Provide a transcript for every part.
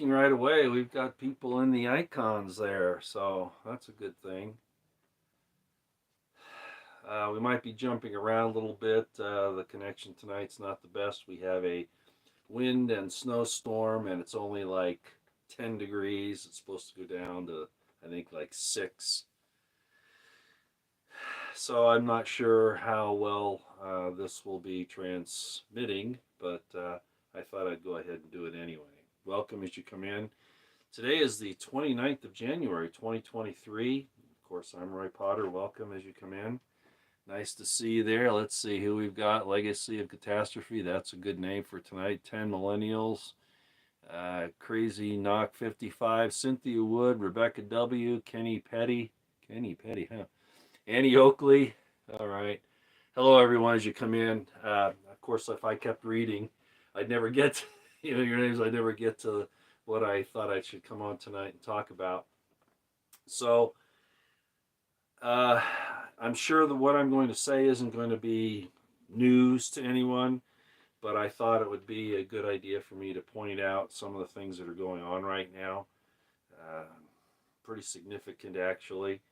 Right away, we've got people in the icons there, so that's a good thing. We might be jumping around a little bit. The connection tonight's not the best. We have a wind and snowstorm, and it's only like 10 degrees. It's supposed to go down to, I think, like 6. So I'm not sure how well this will be transmitting, but I thought I'd go ahead and do it anyway. Welcome as you come in. Today is the 29th of January, 2023. Of course, I'm Roy Potter. Welcome as you come in. Nice to see you there. Let's see who we've got. Legacy of Catastrophe. That's a good name for tonight. 10 Millennials. Crazy Knock 55. Cynthia Wood. Rebecca W. Kenny Petty. Kenny Petty, huh? Annie Oakley. All right. Hello, everyone, as you come in. Of course, if I kept reading, I'd never get to, your names. I'd never get to what I thought I should come on tonight and talk about. So, uh, I'm sure that what I'm going to say isn't going to be news to anyone, but I thought it would be a good idea for me to point out some of the things that are going on right now. Uh, Pretty significant, actually.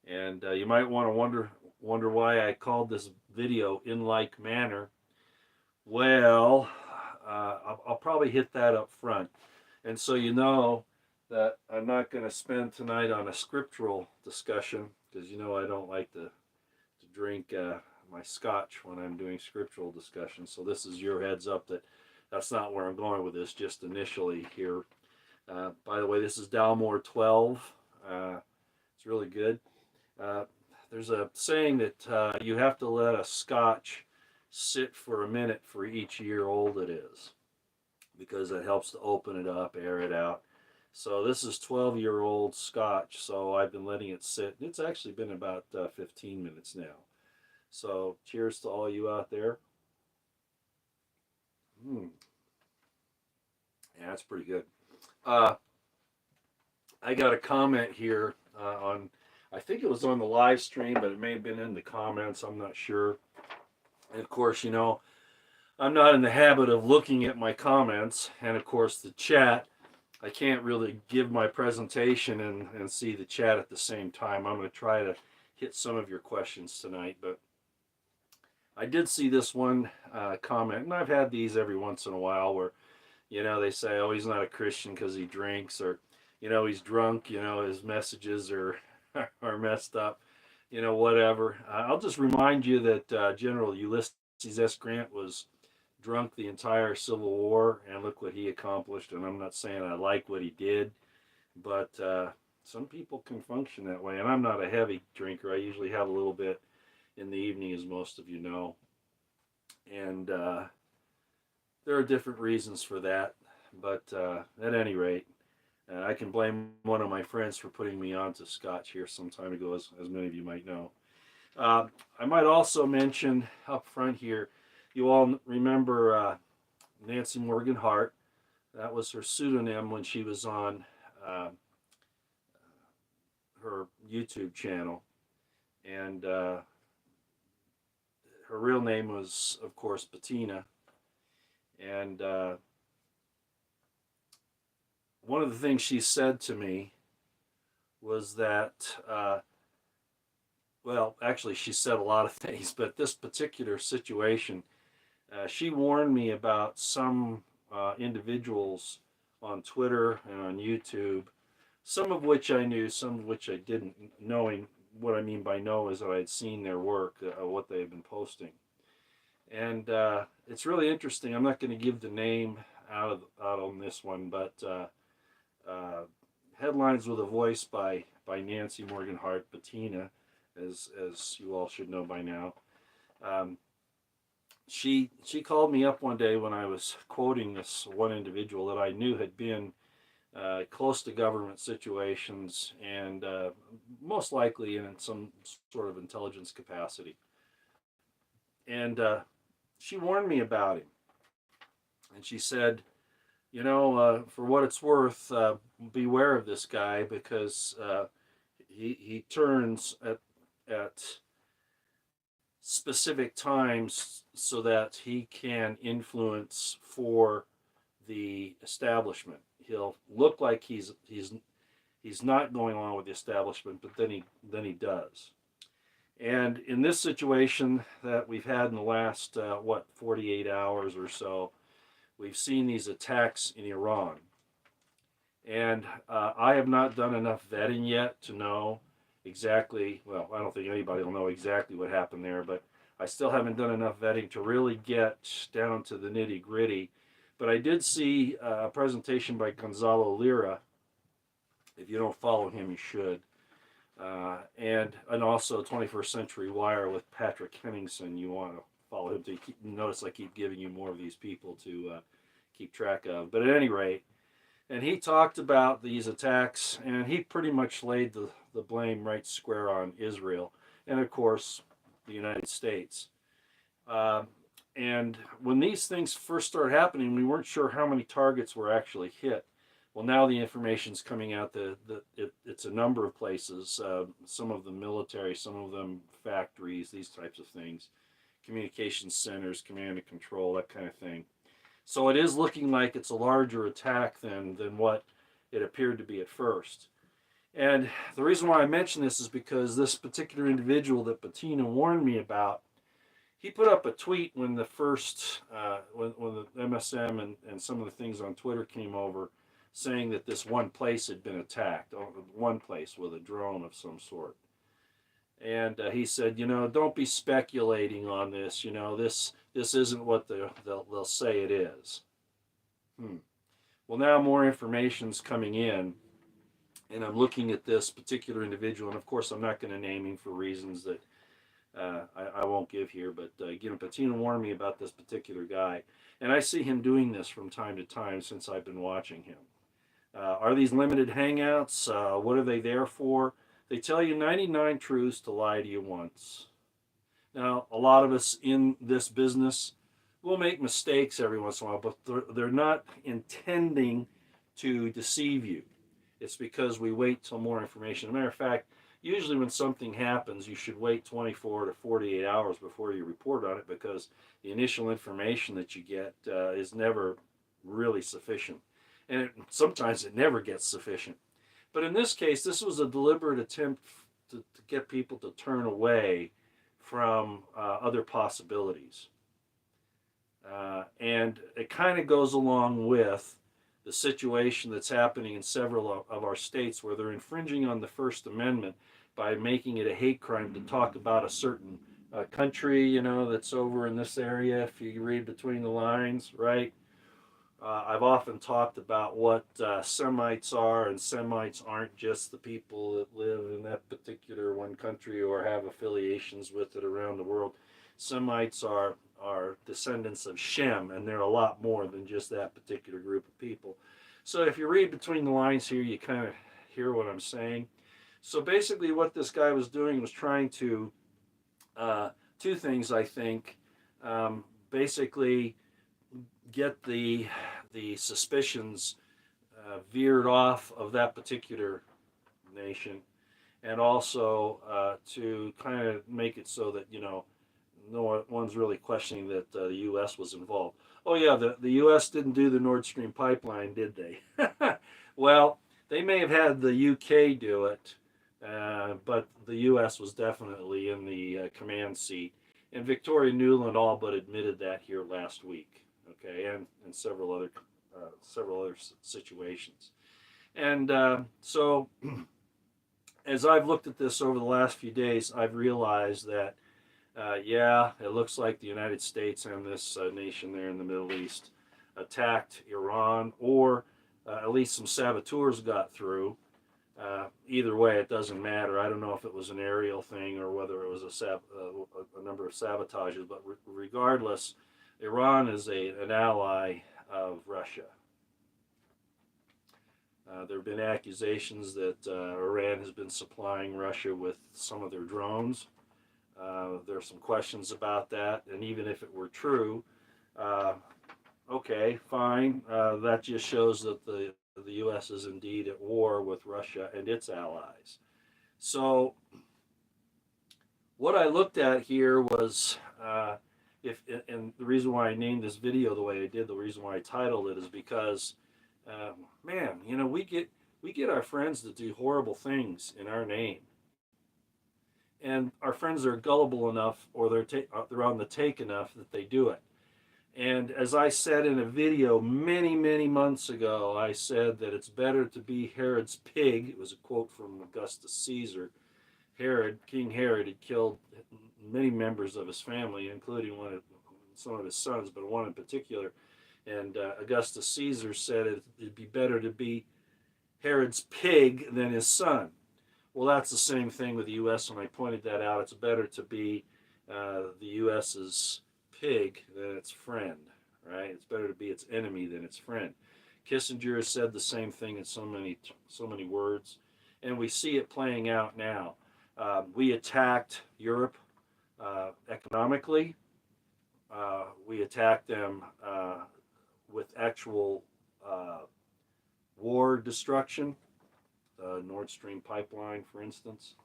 And you might want to wonder why I called this video "In Like Manner." Well, I'll probably hit that up front, and so you know that I'm not going to spend tonight on a scriptural discussion because I don't like to drink my scotch when I'm doing scriptural discussion. So this is your heads up that that's not where I'm going with this. Just initially here. By the way, this is Dalmore 12. It's really good. Uh, there's a saying that you have to let a scotch sit for a minute for each year old it is because it helps to open it up, air it out. So this is 12-year-old scotch, so I've been letting it sit. It's actually been about 15 minutes now. So cheers to all you out there. Mm, yeah, that's pretty good. Uh, I got a comment here on, I think it was on the live stream, but it may have been in the comments. I'm not sure. And of course, I'm not in the habit of looking at my comments. And of course, the chat, I can't really give my presentation and see the chat at the same time. I'm going to try to hit some of your questions tonight. But I did see this one comment, and I've had these every once in a while where, they say, oh, he's not a Christian because he drinks, or, he's drunk, his messages are, are messed up, whatever. I'll just remind you that General Ulysses S. Grant was drunk the entire Civil War, and look what he accomplished. And I'm not saying I like what he did, but some people can function that way. And I'm not a heavy drinker. I usually have a little bit in the evening, as most of you know. And there are different reasons for that. But at any rate, I can blame one of my friends for putting me onto scotch here some time ago, as many of you might know. I might also mention up front here, you all remember Nancy Morgan Hart. That was her pseudonym when she was on uh, her YouTube channel. And her real name was, of course, Bettina. And one of the things she said to me was that, well, actually, she said a lot of things, but this particular situation, she warned me about some individuals on Twitter and on YouTube, some of which I knew, some of which I didn't. Knowing what I mean by know is that I'd seen their work, what they had been posting. And it's really interesting. I'm not going to give the name out on this one, but uh, Headlines with a Voice by Nancy Morgan Hart, Bettina, as you all should know by now. Um, she called me up one day when I was quoting this one individual that I knew had been close to government situations and most likely in some sort of intelligence capacity. And she warned me about him. And she said, for what it's worth, beware of this guy because he turns at specific times so that he can influence for the establishment. he'll look like he's not going along with the establishment, but then he does. And in this situation that we've had in the last 48 hours or so, we've seen these attacks in Iran. And I have not done enough vetting yet to know exactly, well, I don't think anybody will know exactly what happened there, but I still haven't done enough vetting to really get down to the nitty gritty. But I did see a presentation by Gonzalo Lira. If you don't follow him, you should. And also 21st Century Wire with Patrick Henningsen. You want to follow him to notice I keep giving you more of these people to keep track of. But at any rate, and he talked about these attacks, and he pretty much laid the blame right square on Israel, and of course, the United States. And when these things first started happening, we weren't sure how many targets were actually hit. Well, now the information's coming out that it's a number of places, some of them military, some of them factories, these types of things, communication centers, command and control, that kind of thing. So it is looking like it's a larger attack than what it appeared to be at first. And the reason why I mention this is because this particular individual that Bettina warned me about, he put up a tweet when the first, when the MSM and some of the things on Twitter came over, saying that this one place had been attacked, one place with a drone of some sort. And he said, don't be speculating on this. This isn't what they'll say it is. Well, now more information's coming in, and I'm looking at this particular individual, and of course I'm not going to name him for reasons that I won't give here, but Bettina warned me about this particular guy, and I see him doing this from time to time since I've been watching him. Are these limited hangouts? What are they there for? They tell you 99 truths to lie to you once. Now, a lot of us in this business will make mistakes every once in a while, but they're not intending to deceive you. It's because we wait till more information. As a matter of fact, usually when something happens, you should wait 24 to 48 hours before you report on it, because the initial information that you get is never really sufficient. And sometimes it never gets sufficient. But in this case, this was a deliberate attempt to get people to turn away from other possibilities. And it kind of goes along with the situation that's happening in several of our states, where they're infringing on the First Amendment by making it a hate crime to talk about a certain country, that's over in this area, if you read between the lines, right? I've often talked about what Semites are, and Semites aren't just the people that live in that particular one country or have affiliations with it around the world. Semites are descendants of Shem, and they're a lot more than just that particular group of people. So if you read between the lines here, you kind of hear what I'm saying. So basically what this guy was doing was trying to, two things, I think. Basically get the suspicions veered off of that particular nation, and also to kind of make it so that no one's really questioning that the U.S. was involved. Oh yeah, the U.S. didn't do the Nord Stream pipeline, did they? Well, they may have had the U.K. do it, but the U.S. was definitely in the command seat, and Victoria Nuland all but admitted that here last week. Okay, and several other situations. And so as I've looked at this over the last few days, I've realized that yeah, it looks like the United States and this nation there in the Middle East attacked Iran, or at least some saboteurs got through. Either way, it doesn't matter. I don't know if it was an aerial thing or whether it was a number of sabotages, but regardless, Iran is an ally of Russia. There have been accusations that Iran has been supplying Russia with some of their drones. There are some questions about that, and even if it were true, okay, fine. That just shows that the U.S. is indeed at war with Russia and its allies. So what I looked at here was, and the reason why I named this video the way I did, the reason why I titled it, is because Man, we get our friends to do horrible things in our name, and our friends are gullible enough, or they're on the take enough that they do it. And as I said in a video many, many months ago, I said that it's better to be Herod's pig. It was a quote from Augustus Caesar. King Herod, had killed many members of his family, including some of his sons, but one in particular. And Augustus Caesar said it'd be better to be Herod's pig than his son. Well, that's the same thing with the U.S. When I pointed that out, it's better to be the U.S.'s pig than its friend, right? It's better to be its enemy than its friend. Kissinger has said the same thing in so many words, and we see it playing out now. We attacked Europe economically. We attacked them with actual war destruction, the Nord Stream pipeline, for instance.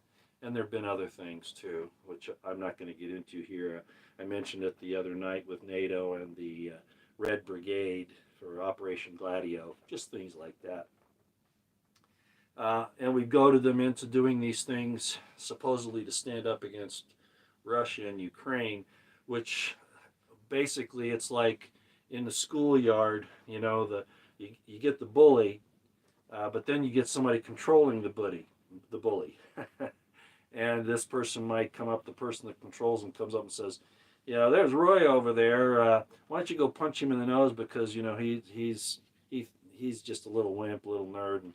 And there have been other things too, which I'm not going to get into here. I mentioned it the other night with NATO and the Red Brigade for Operation Gladio, just things like that. And we goaded them into doing these things supposedly to stand up against Russia and Ukraine, which basically it's like in the schoolyard, you get the bully, but then you get somebody controlling the bully. And this person might come up, the person that controls him comes up and says, there's Roy over there. Why don't you go punch him in the nose because he's just a little wimp, a little nerd, and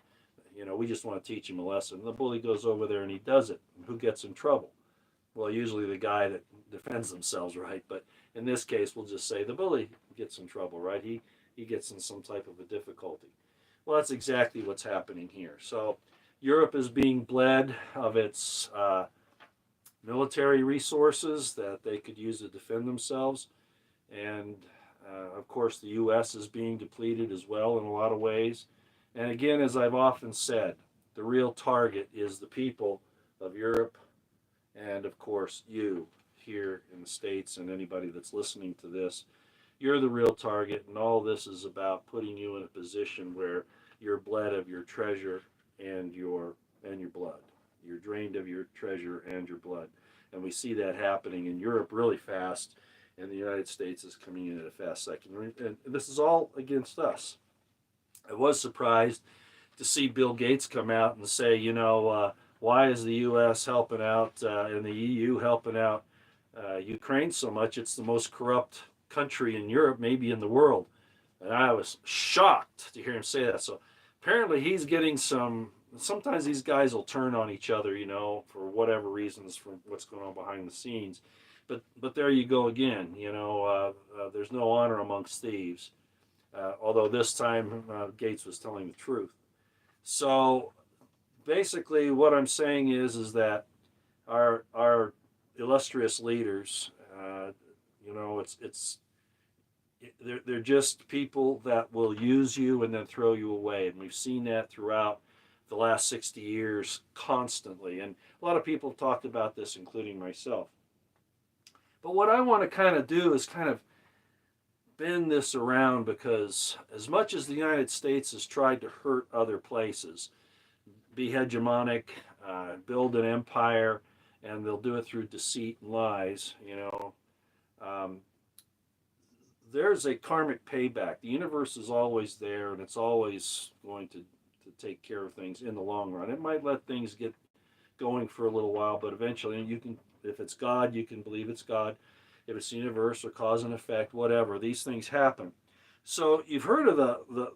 we just want to teach him a lesson. And the bully goes over there and he does it. And who gets in trouble? Well, usually the guy that defends themselves, right? But in this case, we'll just say the bully gets in trouble, right? He gets in some type of a difficulty. Well, that's exactly what's happening here. So Europe is being bled of its military resources that they could use to defend themselves. And of course, the U.S. is being depleted as well in a lot of ways. And again, as I've often said, the real target is the people of Europe and, of course, you here in the States and anybody that's listening to this. You're the real target, and all this is about putting you in a position where you're bled of your treasure and your blood. You're drained of your treasure and your blood. And we see that happening in Europe really fast, and the United States is coming in at a fast second. And this is all against us. I was surprised to see Bill Gates come out and say, why is the U.S. helping out and the EU helping out Ukraine so much? It's the most corrupt country in Europe, maybe in the world. And I was shocked to hear him say that. So apparently he's getting sometimes these guys will turn on each other, for whatever reasons, from what's going on behind the scenes. But there you go again, there's no honor amongst thieves. Although this time Gates was telling the truth. So basically what I'm saying is that our illustrious leaders, they're just people that will use you and then throw you away. And we've seen that throughout the last 60 years constantly. And a lot of people have talked about this, including myself. But what I want to kind of do is kind of bend this around, because as much as the United States has tried to hurt other places, be hegemonic, build an empire, and they'll do it through deceit and lies, there's a karmic payback. The universe is always there, and it's always going to take care of things in the long run. It might let things get going for a little while, but eventually if it's God, you can believe it's God. If it's the universe or cause and effect, whatever, these things happen. So you've heard of the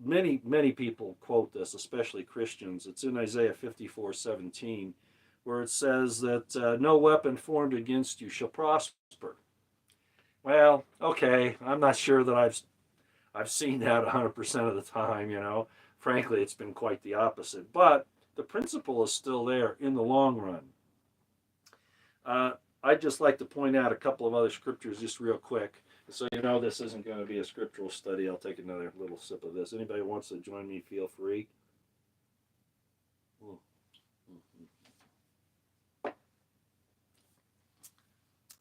many people quote this, especially Christians. It's in Isaiah 54:17, where it says that no weapon formed against you shall prosper. Well, okay, I'm not sure that I've seen that 100% of the time. Frankly, it's been quite the opposite. But the principle is still there in the long run. I'd just like to point out a couple of other scriptures just real quick. So this isn't going to be a scriptural study. I'll take another little sip of this. Anybody wants to join me, feel free.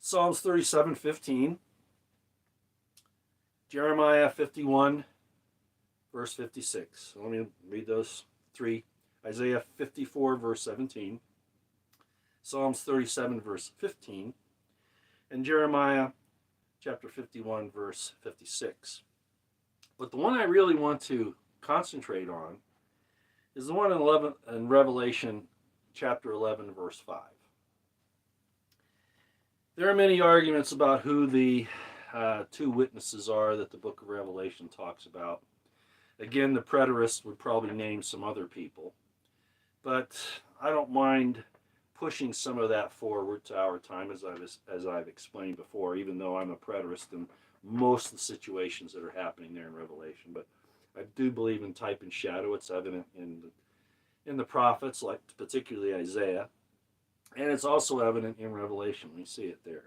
Psalms 37:15. Jeremiah 51, verse 56. So let me read those three. Isaiah 54, verse 17. Psalms 37, verse 15. And Jeremiah chapter 51, verse 56. But the one I really want to concentrate on is the one in Revelation chapter 11, verse 5. There are many arguments about who the two witnesses are that the book of Revelation talks about. Again, the preterists would probably name some other people, but I don't mind pushing some of that forward to our time, as I've explained before, even though I'm a preterist in most of the situations that are happening there in Revelation. But I do believe in type and shadow. It's evident in the prophets, like particularly Isaiah. And it's also evident in Revelation. We see it there.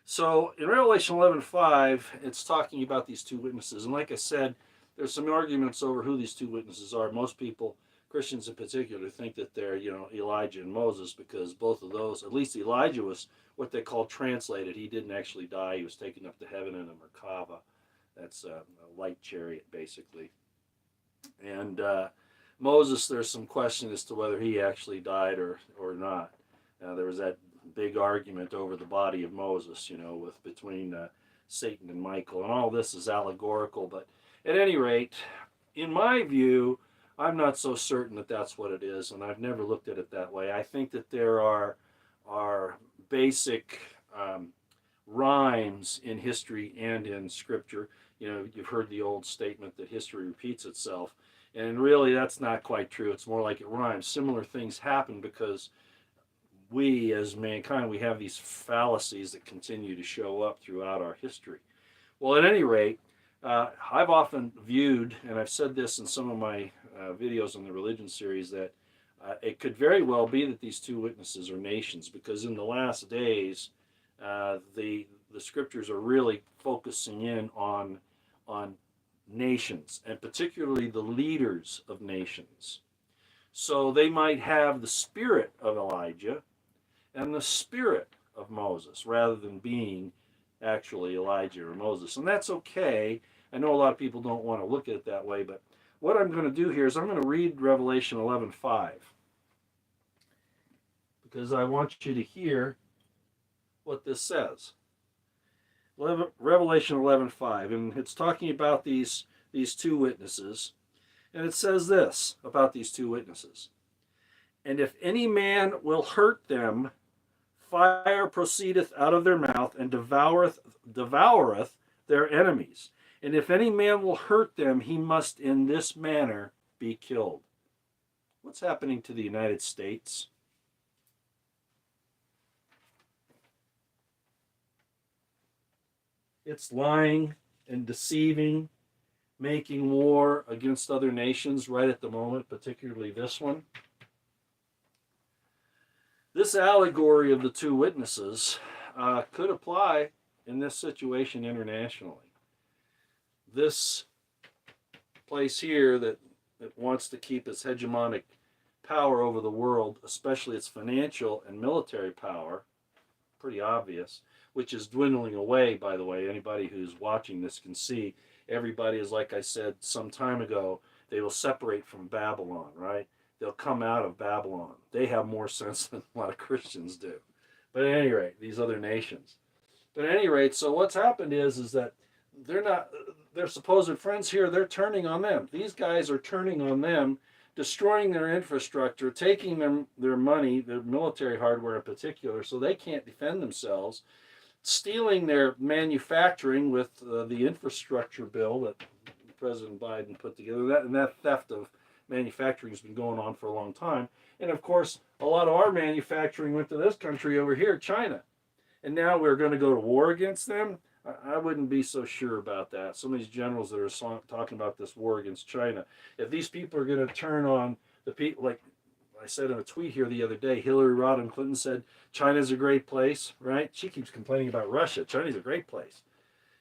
So in Revelation 11:5, it's talking about these two witnesses. And like I said, there's some arguments over who these two witnesses are. Most people, Christians in particular, think that they're, Elijah and Moses, because both of those, at least Elijah was what they call translated. He didn't actually die. He was taken up to heaven in a Merkava. That's a light chariot, basically. And Moses, there's some question as to whether he actually died or not. There was that big argument over the body of Moses, between Satan and Michael, and all this is allegorical. But at any rate, in my view, I'm not so certain that that's what it is, and I've never looked at it that way. I think that there are basic rhymes in history and in Scripture. You've heard the old statement that history repeats itself, and really that's not quite true. It's more like it rhymes. Similar things happen because we, as mankind, we have these fallacies that continue to show up throughout our history. Well, at any rate, I've often viewed, and I've said this in some of my videos on the religion series, that it could very well be that these two witnesses are nations, because in the last days, the scriptures are really focusing in on nations, and particularly the leaders of nations. So they might have the spirit of Elijah and the spirit of Moses, rather than being actually Elijah or Moses. And that's okay. I know a lot of people don't want to look at it that way, but what I'm going to do here is I'm going to read Revelation 11:5, because I want you to hear what this says. Revelation 11:5, and it's talking about these two witnesses, and it says this about these two witnesses: "And if any man will hurt them, fire proceedeth out of their mouth, and devoureth their enemies. And if any man will hurt them, he must in this manner be killed." What's happening to the United States? It's lying and deceiving, making war against other nations right at the moment, particularly this one. This allegory of the two witnesses could apply in this situation internationally. This place here that wants to keep its hegemonic power over the world, especially its financial and military power, pretty obvious, which is dwindling away, by the way. Anybody who's watching this can see everybody is, like I said some time ago, they will separate from Babylon, right? They'll come out of Babylon. They have more sense than a lot of Christians do. But at any rate, these other nations. But at any rate, so what's happened is that their supposed friends here, they're turning on them. These guys are turning on them, destroying their infrastructure, taking their money, their military hardware in particular, so they can't defend themselves, stealing their manufacturing with the infrastructure bill that President Biden put together. That theft of manufacturing has been going on for a long time. And of course, a lot of our manufacturing went to this country over here, China. And now we're going to go to war against them? I wouldn't be so sure about that. Some of these generals that are talking about this war against China, if these people are going to turn on the people, like I said in a tweet here the other day, Hillary Rodham Clinton said, China's a great place, right? She keeps complaining about Russia. China's a great place.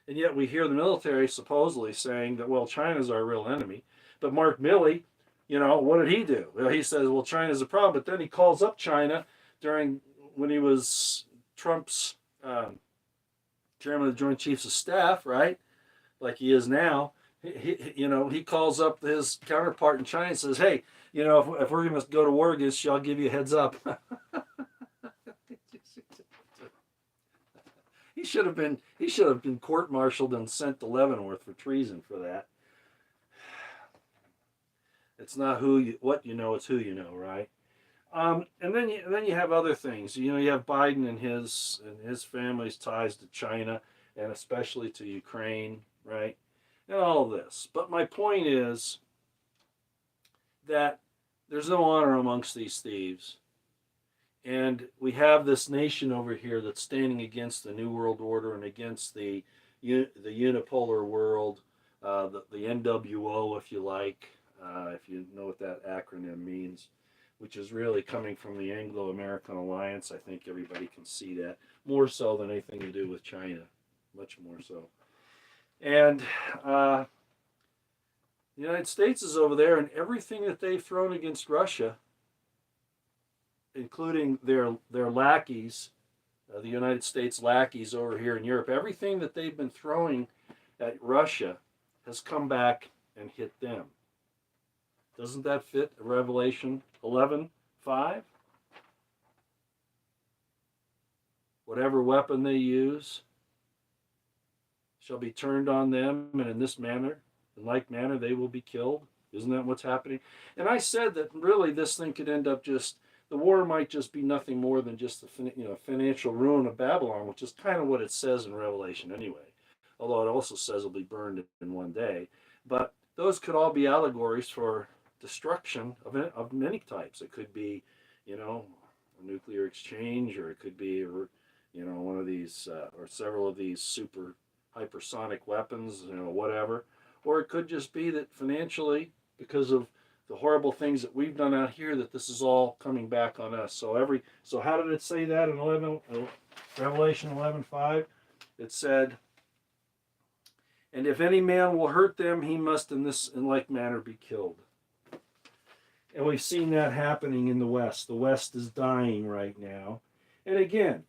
And yet we hear the military supposedly saying that, well, China's our real enemy. But Mark Milley, what did he do? Well, he says, well, China's a problem. But then he calls up China when he was Trump's chairman of the Joint Chiefs of Staff, right? Like he is now. he calls up his counterpart in China and says, "Hey, if we're going to go to war against you, I'll give you a heads up." he should have been court-martialed and sent to Leavenworth for treason for that. It's not what you know; it's who you know, right? And then you have other things. You have Biden and his family's ties to China and especially to Ukraine, right? And all of this. But my point is that there's no honor amongst these thieves. And we have this nation over here that's standing against the New World Order and against the unipolar world, the NWO, if you like, if you know what that acronym means, which is really coming from the Anglo-American Alliance. I think everybody can see that, more so than anything to do with China, much more so. And the United States is over there, and everything that they've thrown against Russia, including their lackeys, the United States lackeys over here in Europe, everything that they've been throwing at Russia has come back and hit them. Doesn't that fit Revelation 11:5? Whatever weapon they use shall be turned on them, and in like manner, they will be killed. Isn't that what's happening? And I said that really this thing could end up the war might just be nothing more than just the financial ruin of Babylon, which is kind of what it says in Revelation anyway. Although it also says it'll be burned in one day. But those could all be allegories for destruction of many types. It could be, a nuclear exchange, or it could be, one of these or several of these super hypersonic weapons, whatever. Or it could just be that financially, because of the horrible things that we've done out here, that this is all coming back on us. So how did it say that in Revelation 11:5? It said, "And if any man will hurt them, he must in like manner be killed." And we've seen that happening in the West. The West is dying right now. And again,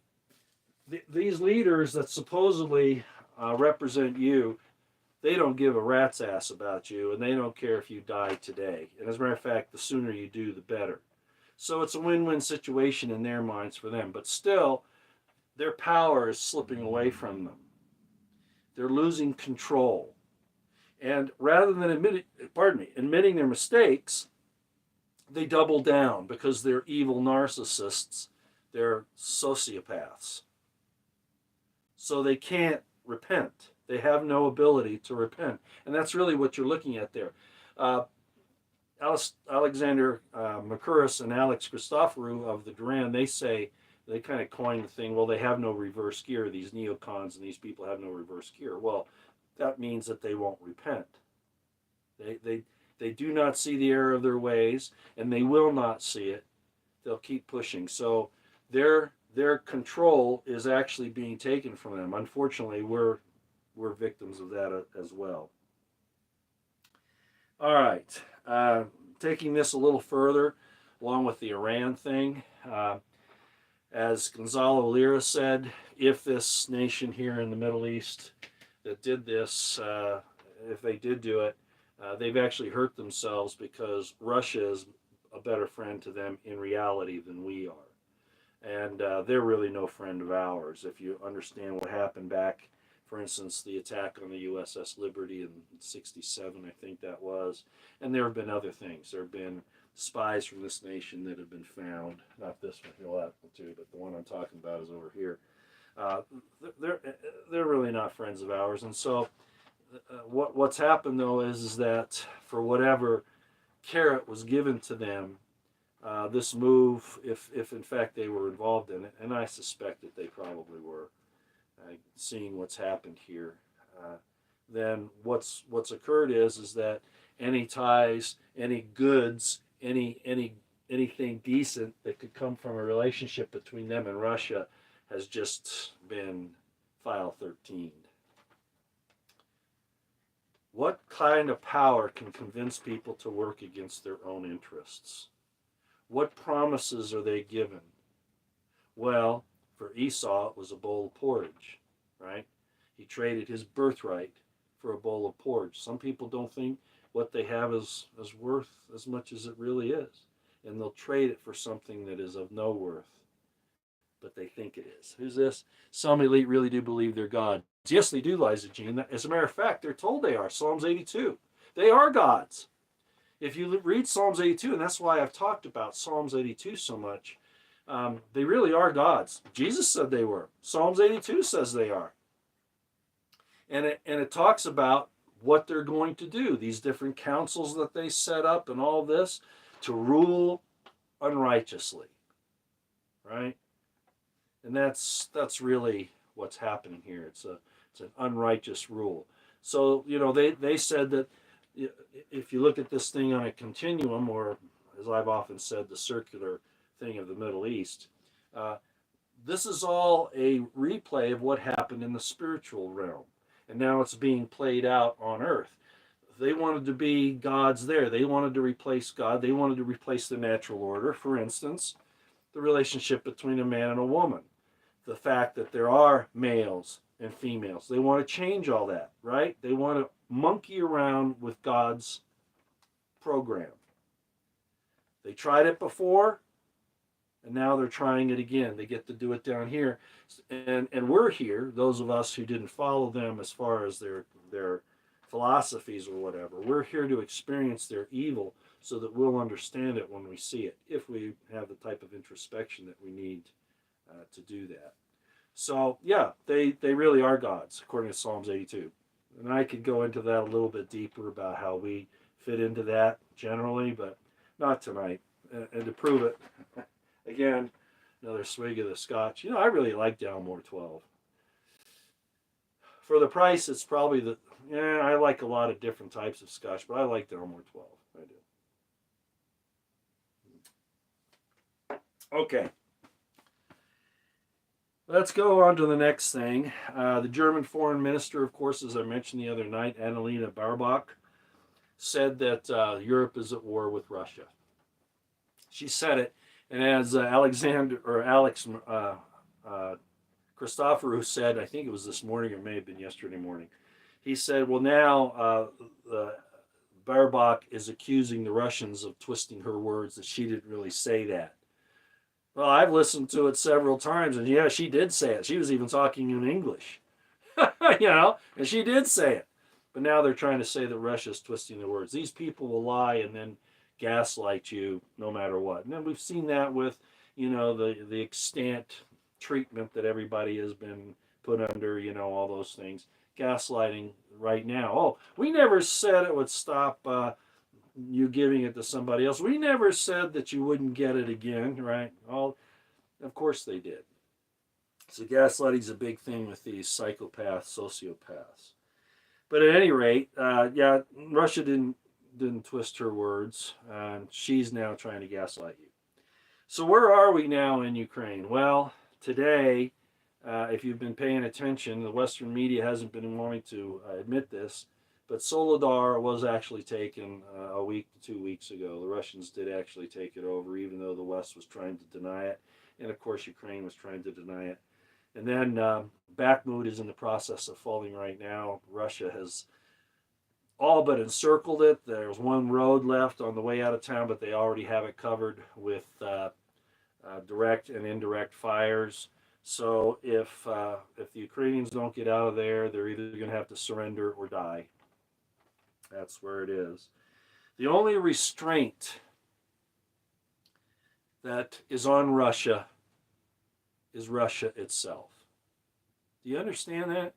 these leaders that supposedly represent you, they don't give a rat's ass about you, and they don't care if you die today. And as a matter of fact, the sooner you do, the better. So it's a win-win situation in their minds for them. But still, their power is slipping away from them. They're losing control. And rather than admitting their mistakes, they double down because they're evil narcissists. They're sociopaths. So they can't repent. They have no ability to repent. And that's really what you're looking at there. Alexander Mercouris and Alex Christoforou of the Duran, they kind of coined the thing, well, they have no reverse gear. These neocons and these people have no reverse gear. Well, that means that they won't repent. They do not see the error of their ways, and they will not see it. They'll keep pushing. So their control is actually being taken from them. Unfortunately, we're victims of that as well. All right. Taking this a little further, along with the Iran thing, as Gonzalo Lira said, if this nation here in the Middle East that did this, if they did do it, they've actually hurt themselves because Russia is a better friend to them in reality than we are. And they're really no friend of ours. If you understand what happened back, for instance, the attack on the USS Liberty in '67, I think that was. And there have been other things. There have been spies from this nation that have been found. Not this one, you'll have to, but the one I'm talking about is over here. They're really not friends of ours. And so what's happened, though, is that for whatever carrot was given to them, this move, if in fact they were involved in it, and I suspect that they probably were, seeing what's happened here, then what's occurred is that any ties, any goods, anything decent that could come from a relationship between them and Russia has just been file 13. What kind of power can convince people to work against their own interests? What promises are they given? Well, for Esau, it was a bowl of porridge, right? He traded his birthright for a bowl of porridge. Some people don't think what they have is worth as much as it really is. And they'll trade it for something that is of no worth, but they think it is. Who's this? Some elite really do believe they're gods. Yes, they do, Liza Jean. As a matter of fact, they're told they are. Psalms 82. They are gods. If you read Psalms 82, and that's why I've talked about Psalms 82 so much, they really are gods. Jesus said they were. Psalms 82 says they are. And it talks about what they're going to do, these different councils that they set up and all this to rule unrighteously, right? And that's really what's happening here. It's an unrighteous rule. So, they said that if you look at this thing on a continuum, or as I've often said, the circular thing of the Middle East, this is all a replay of what happened in the spiritual realm. And now it's being played out on earth. They wanted to be gods there. They wanted to replace God. They wanted to replace the natural order. For instance, the relationship between a man and a woman. The fact that there are males and females. They want to change all that, right? They want to monkey around with God's program. They tried it before, and now they're trying it again. They get to do it down here. And we're here, those of us who didn't follow them as far as their philosophies or whatever, we're here to experience their evil so that we'll understand it when we see it, if we have the type of introspection that we need to do that. So, yeah, they really are gods, according to Psalms 82. And I could go into that a little bit deeper about how we fit into that generally, but not tonight. And to prove it, again, another swig of the scotch. I really like Dalmore 12. For the price, it's probably I like a lot of different types of scotch, but I like Dalmore 12. I do. Okay. Let's go on to the next thing. The German foreign minister, of course, as I mentioned the other night, Annalena Baerbock, said that Europe is at war with Russia. She said it, and as Alex Christoforou said, I think it was this morning or may have been yesterday morning, he said, well, now Baerbock is accusing the Russians of twisting her words, that she didn't really say that. Well, I've listened to it several times, and yeah, she did say it. She was even talking in English, and she did say it. But now they're trying to say that Russia's twisting the words. These people will lie and then gaslight you no matter what. And then we've seen that with, the extant treatment that everybody has been put under, all those things. Gaslighting right now. Oh, we never said it would stop you giving it to somebody else. We never said that you wouldn't get it again, right? Of course they did. So gaslighting's a big thing with these psychopaths, sociopaths. But at any rate, Russia didn't twist her words. She's now trying to gaslight you. So where are we now in Ukraine? Well, today, if you've been paying attention, the Western media hasn't been wanting to admit this, but Soledar was actually taken a week to 2 weeks ago. The Russians did actually take it over, even though the West was trying to deny it. And of course, Ukraine was trying to deny it. And then Bakhmut is in the process of falling right now. Russia has all but encircled it. There's one road left on the way out of town, but they already have it covered with direct and indirect fires. So if the Ukrainians don't get out of there, they're either going to have to surrender or die. That's where it is. The only restraint that is on Russia is Russia itself. Do you understand that?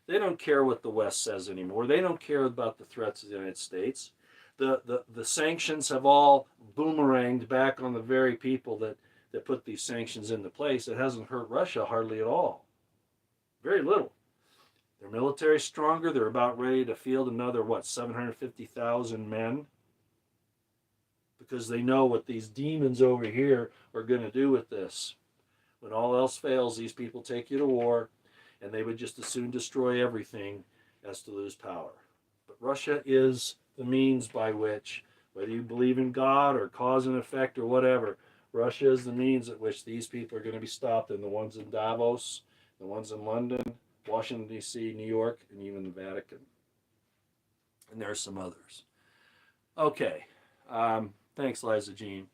They don't care what the West says anymore. They don't care about the threats of the United States. The sanctions have all boomeranged back on the very people that put these sanctions into place. It hasn't hurt Russia hardly at all. Very little. Their military is stronger. They're about ready to field another, 750,000 men? Because they know what these demons over here are going to do with this. When all else fails, these people take you to war, and they would just as soon destroy everything as to lose power. But Russia is the means by which, whether you believe in God or cause and effect or whatever, Russia is the means at which these people are going to be stopped, and the ones in Davos, the ones in London, Washington, D.C., New York, and even the Vatican. and there's some others. Okay, thanks, Liza Jean.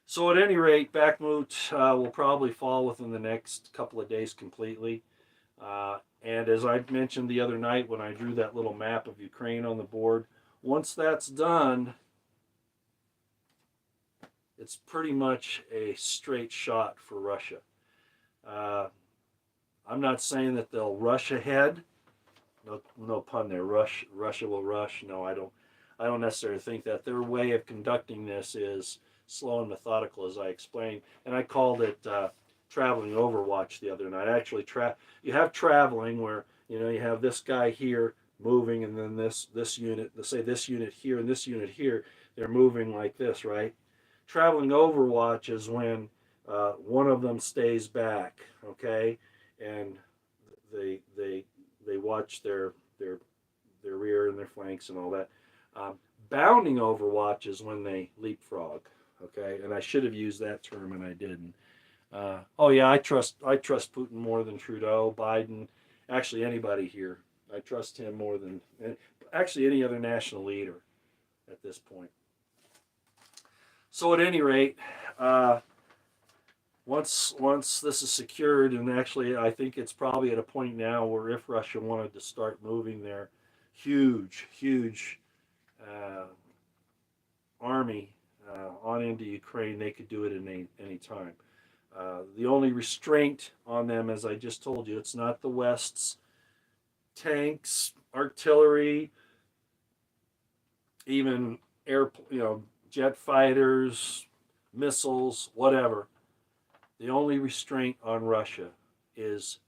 So at any rate, Bakhmut will probably fall within the next couple of days completely. And as I mentioned the other night when I drew that little map of Ukraine on the board, once that's done, it's pretty much a straight shot for Russia. Uh, I'm not saying that they'll rush ahead. No, no pun there. Russia will rush. No, I don't. I don't necessarily think that. Their way of conducting this is slow and methodical, as I explained, and I called it traveling overwatch the other night. Actually, you have traveling where you have this guy here moving, and then this unit, let's say this unit here and this unit here, they're moving like this, right? Traveling overwatch is when one of them stays back, okay, and they watch their rear and their flanks and all that. Bounding overwatch is when they leapfrog, okay, and I should have used that term and I didn't. Oh yeah, I trust Putin more than Trudeau, Biden, actually anybody here. I trust him more than actually any other national leader at this point. So at any rate, once this is secured, and actually I think it's probably at a point now where if Russia wanted to start moving their huge army on into Ukraine, they could do it at any time. The only restraint on them, as I just told you, it's not the West's tanks, artillery, even jet fighters, missiles, whatever. The only restraint on Russia is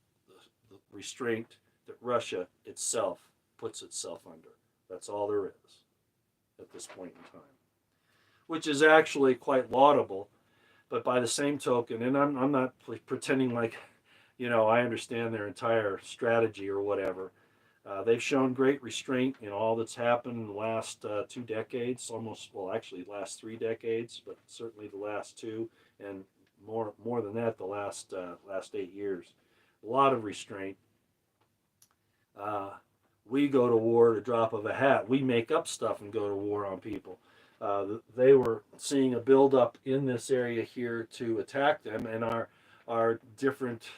the restraint that Russia itself puts itself under. That's all there is at this point in time, which is actually quite laudable. But by the same token, and I'm not pretending like, I understand their entire strategy or whatever. They've shown great restraint in all that's happened in the last 2 decades, almost, well, actually, the last 3 decades, but certainly the last two, and more than that, the last 8 years. A lot of restraint. We go to war at a drop of a hat. We make up stuff and go to war on people. They were seeing a buildup in this area here to attack them, and our different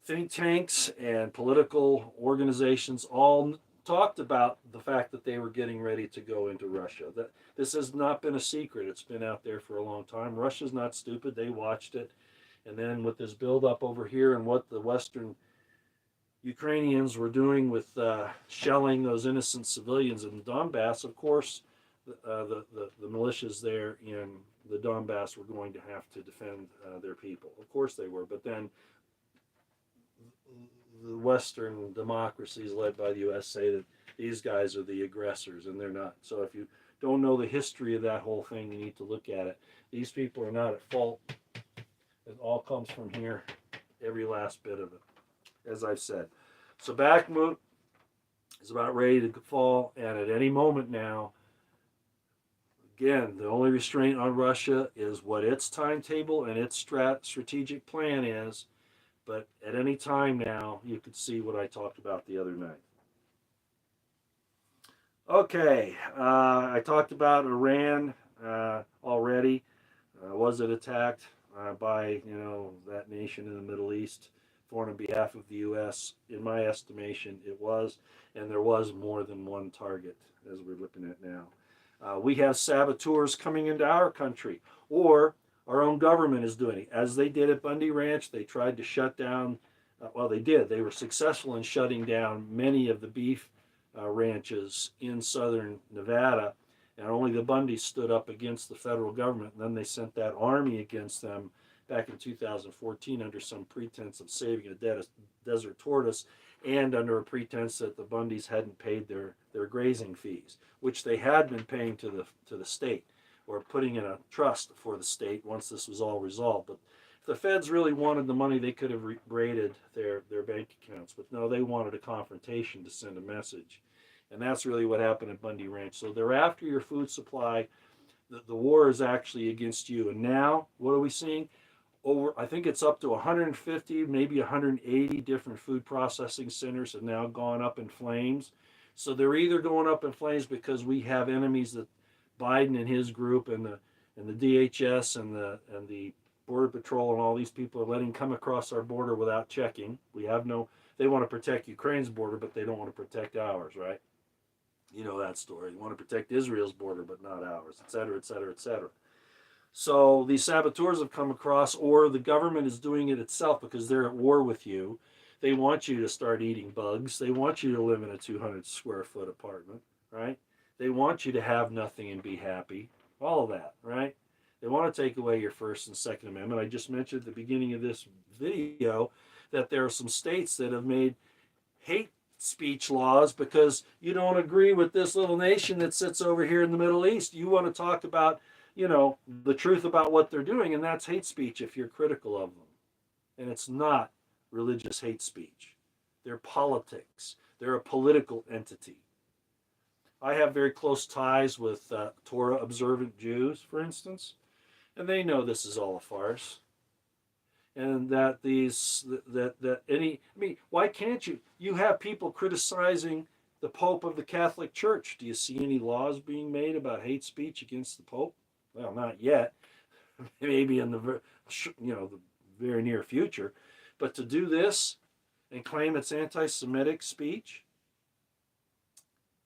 think tanks and political organizations all talked about the fact that they were getting ready to go into Russia. That this has not been a secret. It's been out there for a long time. Russia's not stupid. They watched it. And then with this buildup over here and what the Western Ukrainians were doing with shelling those innocent civilians in Donbass, of course, the militias there in the Donbass were going to have to defend their people. Of course they were. But then the Western democracies led by the U.S. say that these guys are the aggressors, and they're not. So if you don't know the history of that whole thing, you need to look at it. These people are not at fault. It all comes from here, every last bit of it, as I've said. So Bakhmut is about ready to fall, and at any moment now, again, the only restraint on Russia is what its timetable and its strategic plan is. But at any time now, you could see what I talked about the other night. Okay, I talked about Iran already. Was it attacked by that nation in the Middle East for on behalf of the U.S.? In my estimation, it was, and there was more than one target, as we're looking at now. We have saboteurs coming into our country, or our own government is doing it. As they did at Bundy Ranch, they tried to shut down, they did. They were successful in shutting down many of the beef ranches in southern Nevada, and only the Bundys stood up against the federal government, and then they sent that army against them back in 2014 under some pretense of saving a desert tortoise, and under a pretense that the Bundys hadn't paid their grazing fees, which they had been paying to the state, or putting in a trust for the state once this was all resolved. But if the feds really wanted the money, they could have raided their bank accounts. But no, they wanted a confrontation to send a message. And that's really what happened at Bundy Ranch. So they're after your food supply. The war is actually against you. And now, what are we seeing? I think it's up to 150, maybe 180 different food processing centers have now gone up in flames. So they're either going up in flames because we have enemies that Biden and his group and the DHS and the Border Patrol and all these people are letting come across our border without checking. We have no. They want to protect Ukraine's border, but they don't want to protect ours, right? You know that story. They want to protect Israel's border, but not ours, et cetera, et cetera, et cetera. So these saboteurs have come across, or the government is doing it itself because they're at war with you. They want you to start eating bugs. They want you to live in a 200 square foot apartment, right? They want you to have nothing and be happy. All of that, right? They want to take away your First and Second Amendment. I just mentioned at the beginning of this video that there are some states that have made hate speech laws because you don't agree with this little nation that sits over here in the Middle East. You want to talk about, the truth about what they're doing, and that's hate speech if you're critical of them. And it's not religious hate speech. They're politics. They're a political entity. I have very close ties with Torah observant Jews, for instance, and they know this is all a farce. And that why can't you have people criticizing the Pope of the Catholic Church? Do you see any laws being made about hate speech against the Pope? Well, not yet. Maybe in the very near future. But to do this and claim it's anti-Semitic speech,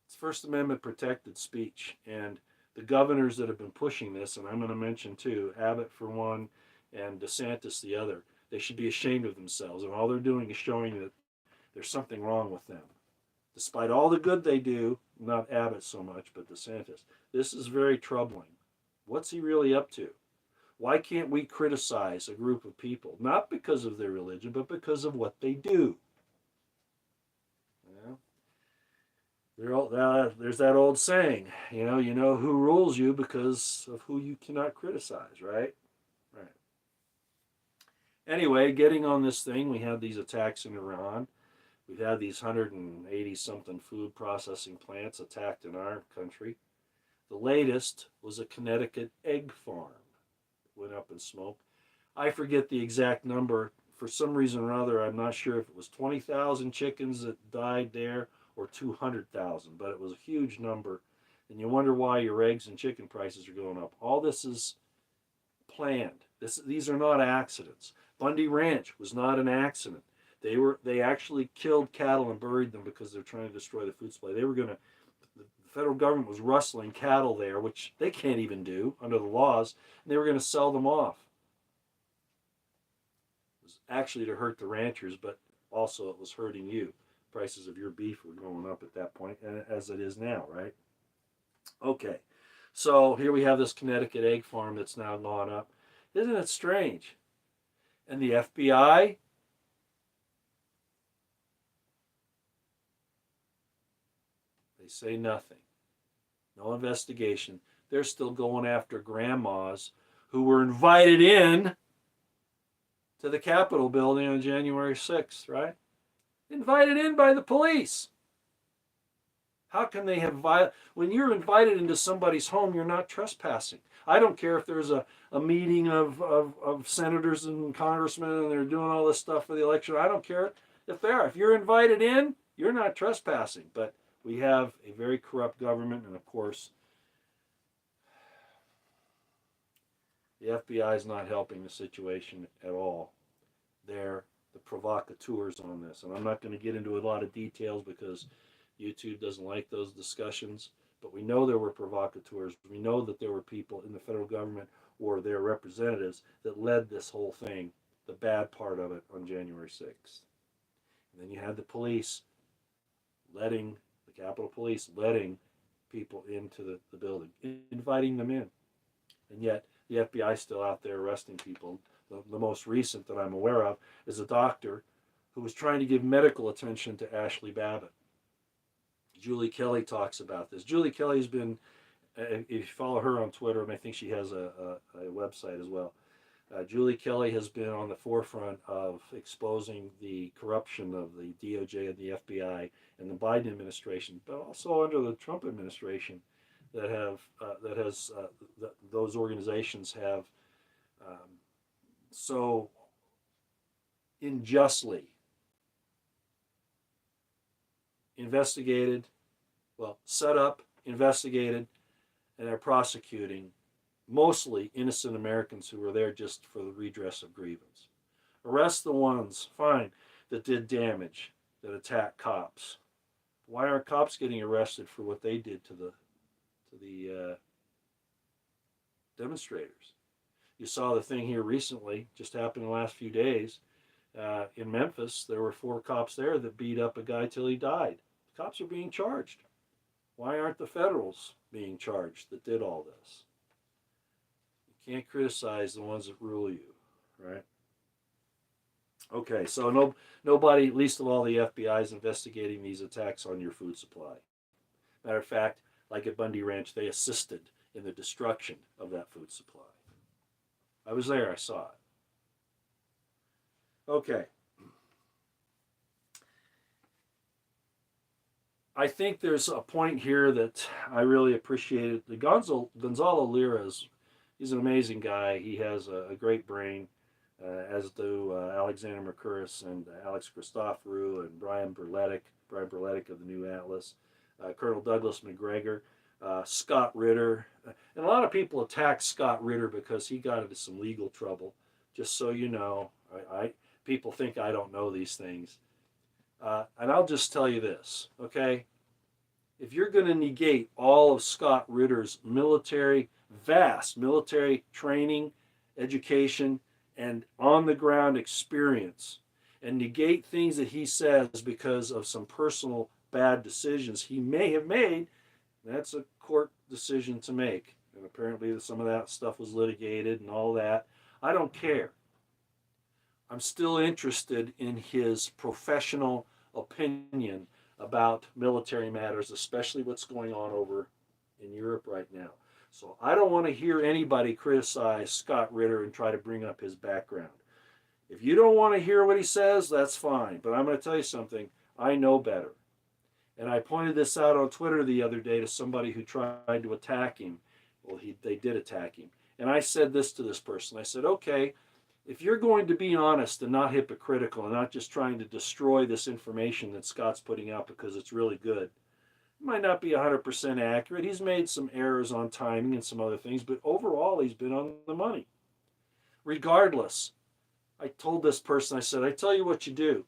it's First Amendment protected speech. And the governors that have been pushing this, and I'm going to mention two, Abbott for one, and DeSantis the other, they should be ashamed of themselves. And all they're doing is showing that there's something wrong with them. Despite all the good they do, not Abbott so much, but DeSantis. This is very troubling. What's he really up to? Why can't we criticize a group of people? Not because of their religion, but because of what they do. There's that old saying, you know who rules you because of who you cannot criticize, right? Right. Anyway, getting on this thing, we had these attacks in Iran. We've had these 180 something food processing plants attacked in our country. The latest was a Connecticut egg farm. It went up in smoke. I forget the exact number. For some reason or other, I'm not sure if it was 20,000 chickens that died there or 200,000, but it was a huge number. And you wonder why your eggs and chicken prices are going up. All this is planned. These are not accidents. Bundy Ranch was not an accident. They actually killed cattle and buried them because they're trying to destroy the food supply. The federal government was rustling cattle there, which they can't even do under the laws, and they were going to sell them off. It was actually to hurt the ranchers, but also it was hurting you. Prices of your beef were going up at that point, as it is now, right? Okay, so here we have this Connecticut egg farm that's now gone up. Isn't it strange? And the FBI, they say nothing. No investigation. They're still going after grandmas who were invited in to the Capitol building on January 6th, right? Invited in by the police. How can they have when you're invited into somebody's home, you're not trespassing. I don't care if there's a meeting of senators and congressmen and they're doing all this stuff for the election. I don't care if they are. If you're invited in, you're not trespassing. But we have a very corrupt government, and of course, the FBI is not helping the situation at all. They're the provocateurs on this. And I'm not going to get into a lot of details because YouTube doesn't like those discussions. But we know there were provocateurs. We know that there were people in the federal government or their representatives that led this whole thing, the bad part of it, on January 6th. And then you had the police the Capitol Police letting people into the building, inviting them in. And yet the FBI is still out there arresting people. The most recent that I'm aware of is a doctor who was trying to give medical attention to Ashley Babbitt. Julie Kelly talks about this. Julie Kelly's been, if you follow her on Twitter, and I think she has a website as well, Julie Kelly has been on the forefront of exposing the corruption of the DOJ and the FBI and the Biden administration, but also under the Trump administration, those organizations have so unjustly investigated Well, set up, investigated, and are prosecuting mostly innocent Americans who were there just for the redress of grievance. Arrest the ones, fine, that did damage, that attacked cops. Why aren't cops getting arrested for what they did to the demonstrators? You saw the thing here recently, just happened in the last few days. In Memphis, there were 4 cops there that beat up a guy till he died. The cops are being charged. Why aren't the federals being charged that did all this? You can't criticize the ones that rule you, right? Okay, so nobody, least of all the FBI, is investigating these attacks on your food supply. Matter of fact, like at Bundy Ranch, they assisted in the destruction of that food supply. I was there, I saw it. Okay. I think there's a point here that I really appreciated. The Gonzalo Lira he's an amazing guy. He has a great brain, as do Alexander Mercouris and Alex Christoforou and Brian Berletic of the New Atlas, Colonel Douglas McGregor, Scott Ritter. And a lot of people attack Scott Ritter because he got into some legal trouble. Just so you know, people think I don't know these things. And I'll just tell you this, okay? If you're going to negate all of Scott Ritter's vast military training, education, and on-the-ground experience, and negate things that he says because of some personal bad decisions he may have made, that's a court decision to make. And apparently some of that stuff was litigated and all that. I don't care. I'm still interested in his professional opinion about military matters, especially what's going on over in Europe right now. So I don't want to hear anybody criticize Scott Ritter and try to bring up his background. If you don't want to hear what he says, that's fine. But I'm going to tell you something. I know better. And I pointed this out on Twitter the other day to somebody who tried to attack him. Well, they did attack him. And I said this to this person. I said, okay, if you're going to be honest and not hypocritical and not just trying to destroy this information that Scott's putting out because it's really good, it might not be 100% accurate. He's made some errors on timing and some other things, but overall he's been on the money. Regardless, I told this person, I said, I tell you what you do.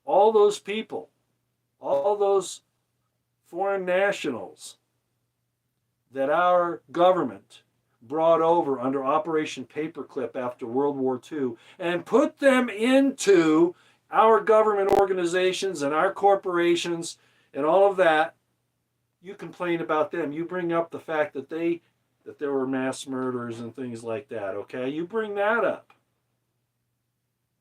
All those people, all those foreign nationals that our government brought over under Operation Paperclip after World War II and put them into our government organizations and our corporations and all of that, you complain about them. You bring up the fact that there were mass murders and things like that, okay? You bring that up.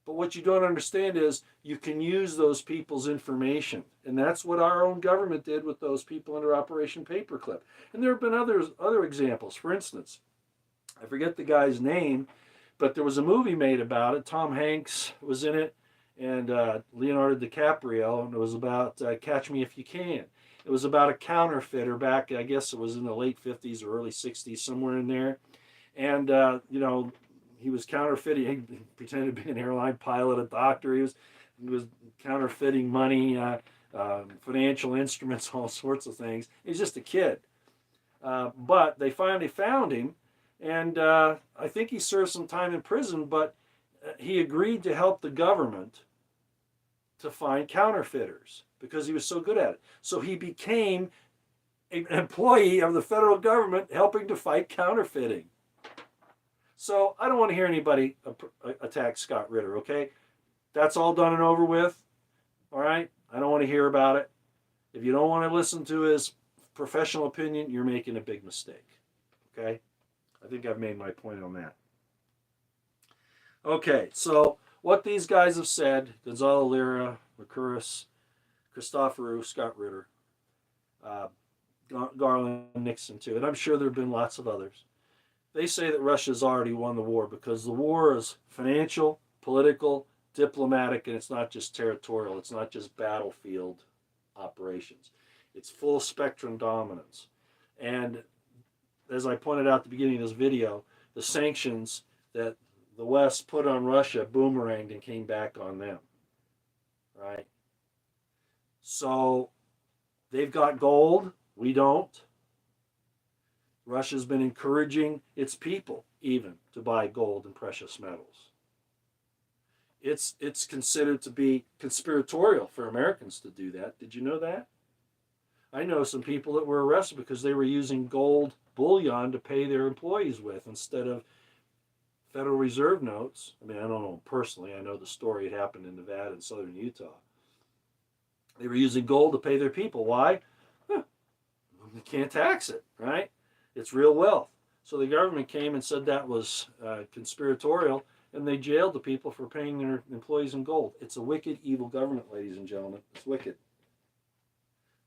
But what you don't understand is you can use those people's information. And that's what our own government did with those people under Operation Paperclip. And there have been other examples. For instance, I forget the guy's name, but there was a movie made about it. Tom Hanks was in it, and Leonardo DiCaprio, and it was about Catch Me If You Can. It was about a counterfeiter back, I guess it was in the late 50s or early 60s, somewhere in there. And, he was counterfeiting, he pretended to be an airline pilot, a doctor. He was counterfeiting money, financial instruments, all sorts of things. He was just a kid. But they finally found him. And I think he served some time in prison, but he agreed to help the government to find counterfeiters because he was so good at it. So he became an employee of the federal government helping to fight counterfeiting. So I don't want to hear anybody attack Scott Ritter, okay? That's all done and over with, all right? I don't want to hear about it. If you don't want to listen to his professional opinion, you're making a big mistake, okay? I think I've made my point on that. Okay, so what these guys have said, Gonzalo Lira, Mercouris, Christoforou, Scott Ritter, Garland, Nixon too, and I'm sure there have been lots of others. They say that Russia's already won the war because the war is financial, political, diplomatic, and it's not just territorial. It's not just battlefield operations. It's full spectrum dominance. And as I pointed out at the beginning of this video, the sanctions that the West put on Russia boomeranged and came back on them, right? So they've got gold, We don't. Russia's been encouraging its people even to buy gold and precious metals. It's considered to be conspiratorial for Americans to do that. Did you know that? I know some people that were arrested because they were using gold bullion to pay their employees with instead of Federal Reserve notes. I mean, I don't know them personally. I know the story. It happened in Nevada and southern Utah. They were using gold to pay their people. Why? Huh, they can't tax it, right? It's real wealth. So the government came and said that was conspiratorial, and they jailed the people for paying their employees in gold. It's a wicked, evil government, ladies and gentlemen. It's wicked.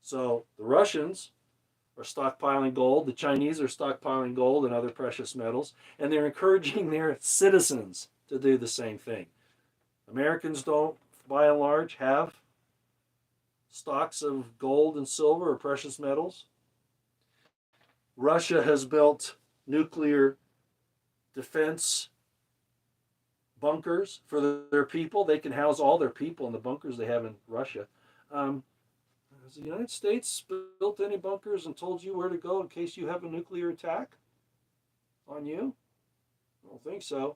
So the Russians are stockpiling gold. The Chinese are stockpiling gold and other precious metals, and they're encouraging their citizens to do the same thing. Americans don't, by and large, have stocks of gold and silver or precious metals. Russia has built nuclear defense bunkers for their people. They can house all their people in the bunkers they have in Russia. Has the United States built any bunkers and told you where to go in case you have a nuclear attack on you? I don't think so.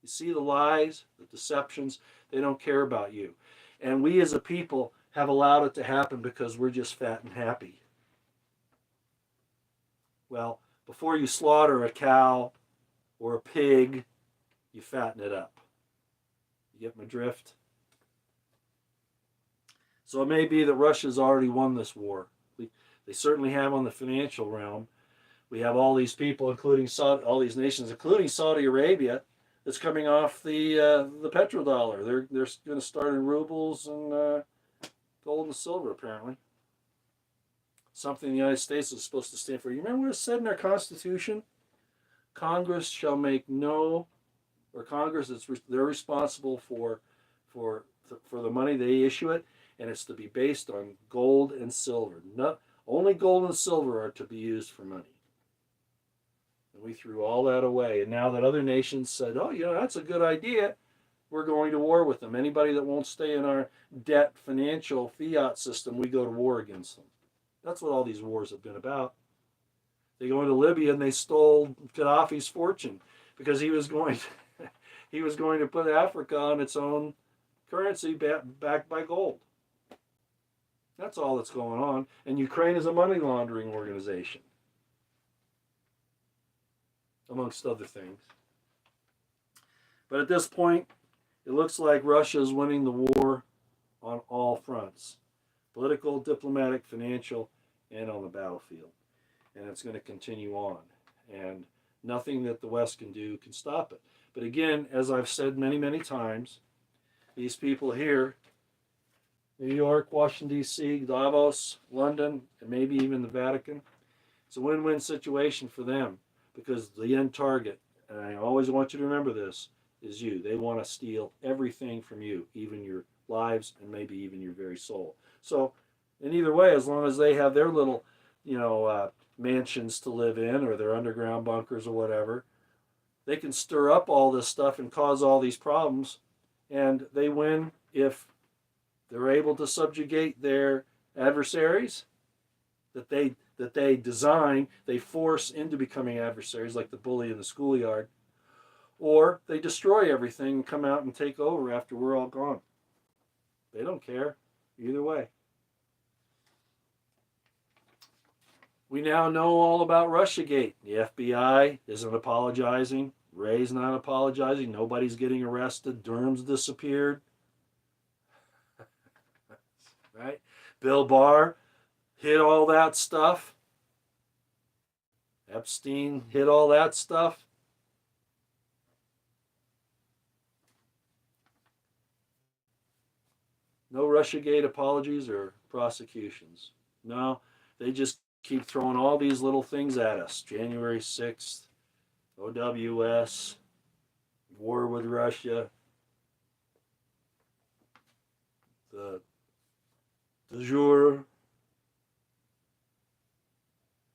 You see the lies, the deceptions, they don't care about you. And we as a people have allowed it to happen because we're just fat and happy. Well, before you slaughter a cow or a pig, you fatten it up. You get my drift? So it may be that Russia's already won this war. They certainly have on the financial realm. We have all these people, including all these nations, including Saudi Arabia, that's coming off the petrodollar. They're going to start in rubles and gold and silver, apparently. Something the United States is supposed to stand for. You remember what it said in our Constitution? Congress shall make no, or Congress, they're responsible for the money they issue it, and it's to be based on gold and silver. Only gold and silver are to be used for money. And we threw all that away. And now that other nations said, oh, that's a good idea, we're going to war with them. Anybody that won't stay in our debt financial fiat system, we go to war against them. That's what all these wars have been about. They go into Libya and they stole Gaddafi's fortune because he was going to put Africa on its own currency backed by gold. That's all that's going on. And Ukraine is a money laundering organization, amongst other things. But at this point, it looks like Russia is winning the war on all fronts: political, diplomatic, financial, and on the battlefield. And it's going to continue on. And nothing that the West can do can stop it. But again, as I've said many, many times, these people here, New York, Washington, D.C., Davos, London, and maybe even the Vatican, it's a win-win situation for them because the end target, and I always want you to remember this, is you. They want to steal everything from you, even your lives and maybe even your very soul. So in either way, as long as they have their little, mansions to live in or their underground bunkers or whatever, they can stir up all this stuff and cause all these problems, and they win if they're able to subjugate their adversaries that they design, they force into becoming adversaries, like the bully in the schoolyard, or they destroy everything and come out and take over after we're all gone. They don't care either way. We now know all about Russiagate. The FBI isn't apologizing. Wray's not apologizing. Nobody's getting arrested. Durham's disappeared. Right? Bill Barr hid all that stuff. Epstein hid all that stuff. No Russiagate apologies or prosecutions. No, they just keep throwing all these little things at us. January 6th, OWS, war with Russia, the de jure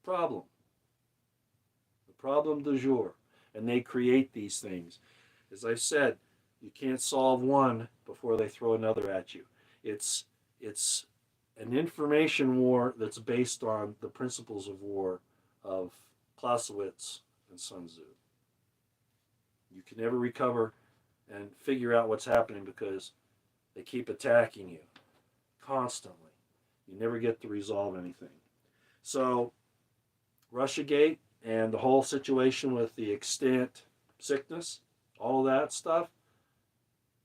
problem. The problem du jour. And they create these things. As I've said, you can't solve one before they throw another at you. It's an information war that's based on the principles of war of Clausewitz and Sun Tzu. You can never recover and figure out what's happening because they keep attacking you constantly. You never get to resolve anything. So, Russiagate and the whole situation with the extant sickness, all of that stuff,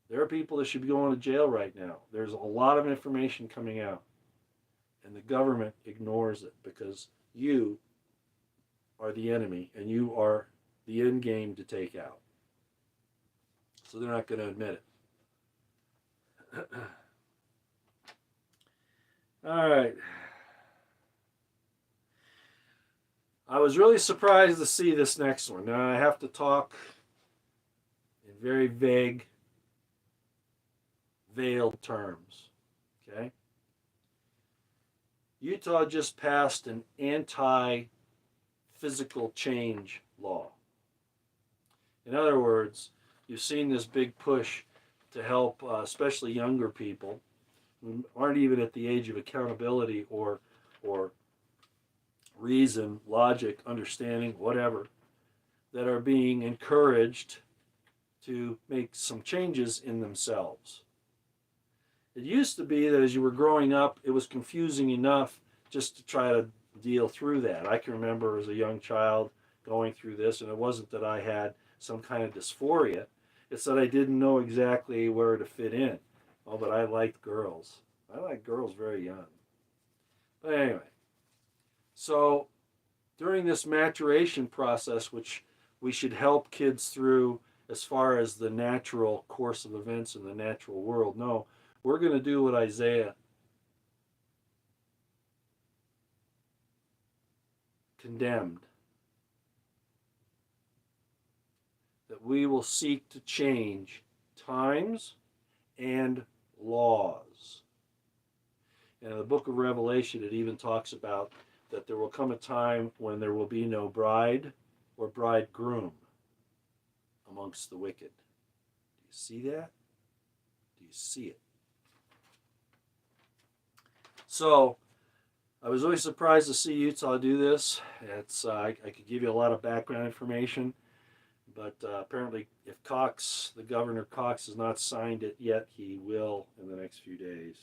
there are people that should be going to jail right now. There's a lot of information coming out, and the government ignores it because you are the enemy and you are the end game to take out. So they're not going to admit it. All right. I was really surprised to see this next one. Now I have to talk in very vague, veiled terms. Okay? Utah just passed an anti-physical change law. In other words, you've seen this big push to help, especially younger people who aren't even at the age of accountability or reason, logic, understanding, whatever, that are being encouraged to make some changes in themselves. It used to be that as you were growing up, it was confusing enough just to try to deal through that. I can remember as a young child going through this, and it wasn't that I had some kind of dysphoria. It's that I didn't know exactly where to fit in. Oh, but I liked girls. I liked girls very young. But anyway, so during this maturation process, which we should help kids through as far as the natural course of events in the natural world, no, we're going to do what Isaiah condemned. That we will seek to change times and laws. And in the book of Revelation, it even talks about that there will come a time when there will be no bride or bridegroom amongst the wicked. Do you see that? Do you see it? So, I was really surprised to see Utah do this. I could give you a lot of background information, but apparently if Cox, the Governor Cox, has not signed it yet, he will in the next few days.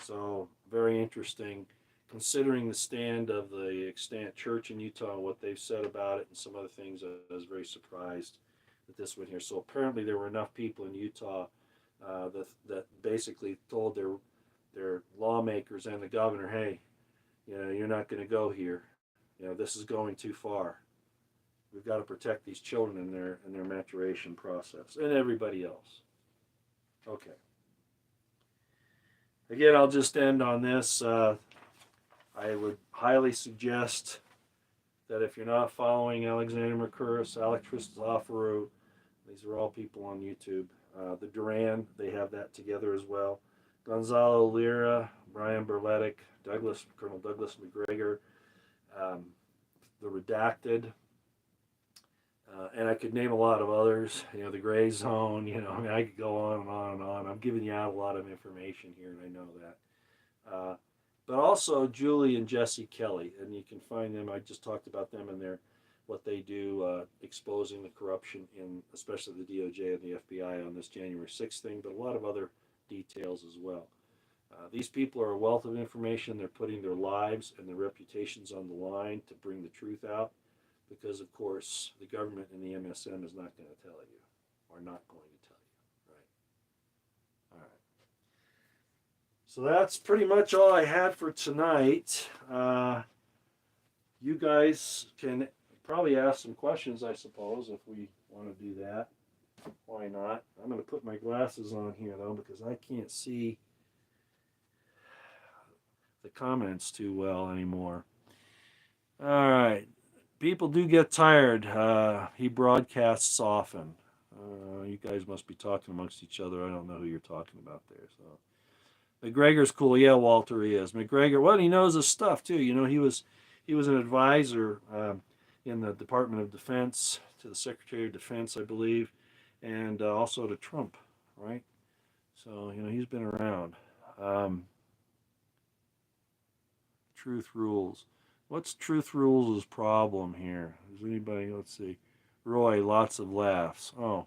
So, very interesting, considering the stand of the extant church in Utah and what they've said about it and some other things. I was very surprised that this went here. So apparently there were enough people in Utah that basically told their lawmakers and the governor, hey, you're not going to go here. This is going too far. We've got to protect these children in their maturation process and everybody else. Okay. Again, I'll just end on this. I would highly suggest that if you're not following Alexander Mercouris, Alex Christoforou, these are all people on YouTube. The Duran, they have that together as well. Gonzalo Lira, Brian Berletic, Colonel Douglas McGregor, The Redacted, and I could name a lot of others. The Gray Zone. I could go on and on and on. I'm giving you out a lot of information here, and I know that. But also Julie and Jesse Kelly, and you can find them. I just talked about them and what they do, exposing the corruption in especially the DOJ and the FBI on this January 6th thing, but a lot of other details as well. These people are a wealth of information. They're putting their lives and their reputations on the line to bring the truth out because, of course, the government and the MSM is not going to tell you or not going to tell you, right? All right. So that's pretty much all I had for tonight. You guys can probably ask some questions, I suppose, if we want to do that. Why not? I'm going to put my glasses on here, though, because I can't see the comments too well anymore. All right. People do get tired. He broadcasts often. You guys must be talking amongst each other. I don't know who you're talking about there. So McGregor's cool. Yeah, Walter, he is. McGregor, well, he knows his stuff too. He was an advisor in the Department of Defense to the Secretary of Defense, I believe, and also to Trump, right? So he's been around. Truth rules. What's Truth Rules' problem here? Is anybody, let's see. Roy, lots of laughs. Oh,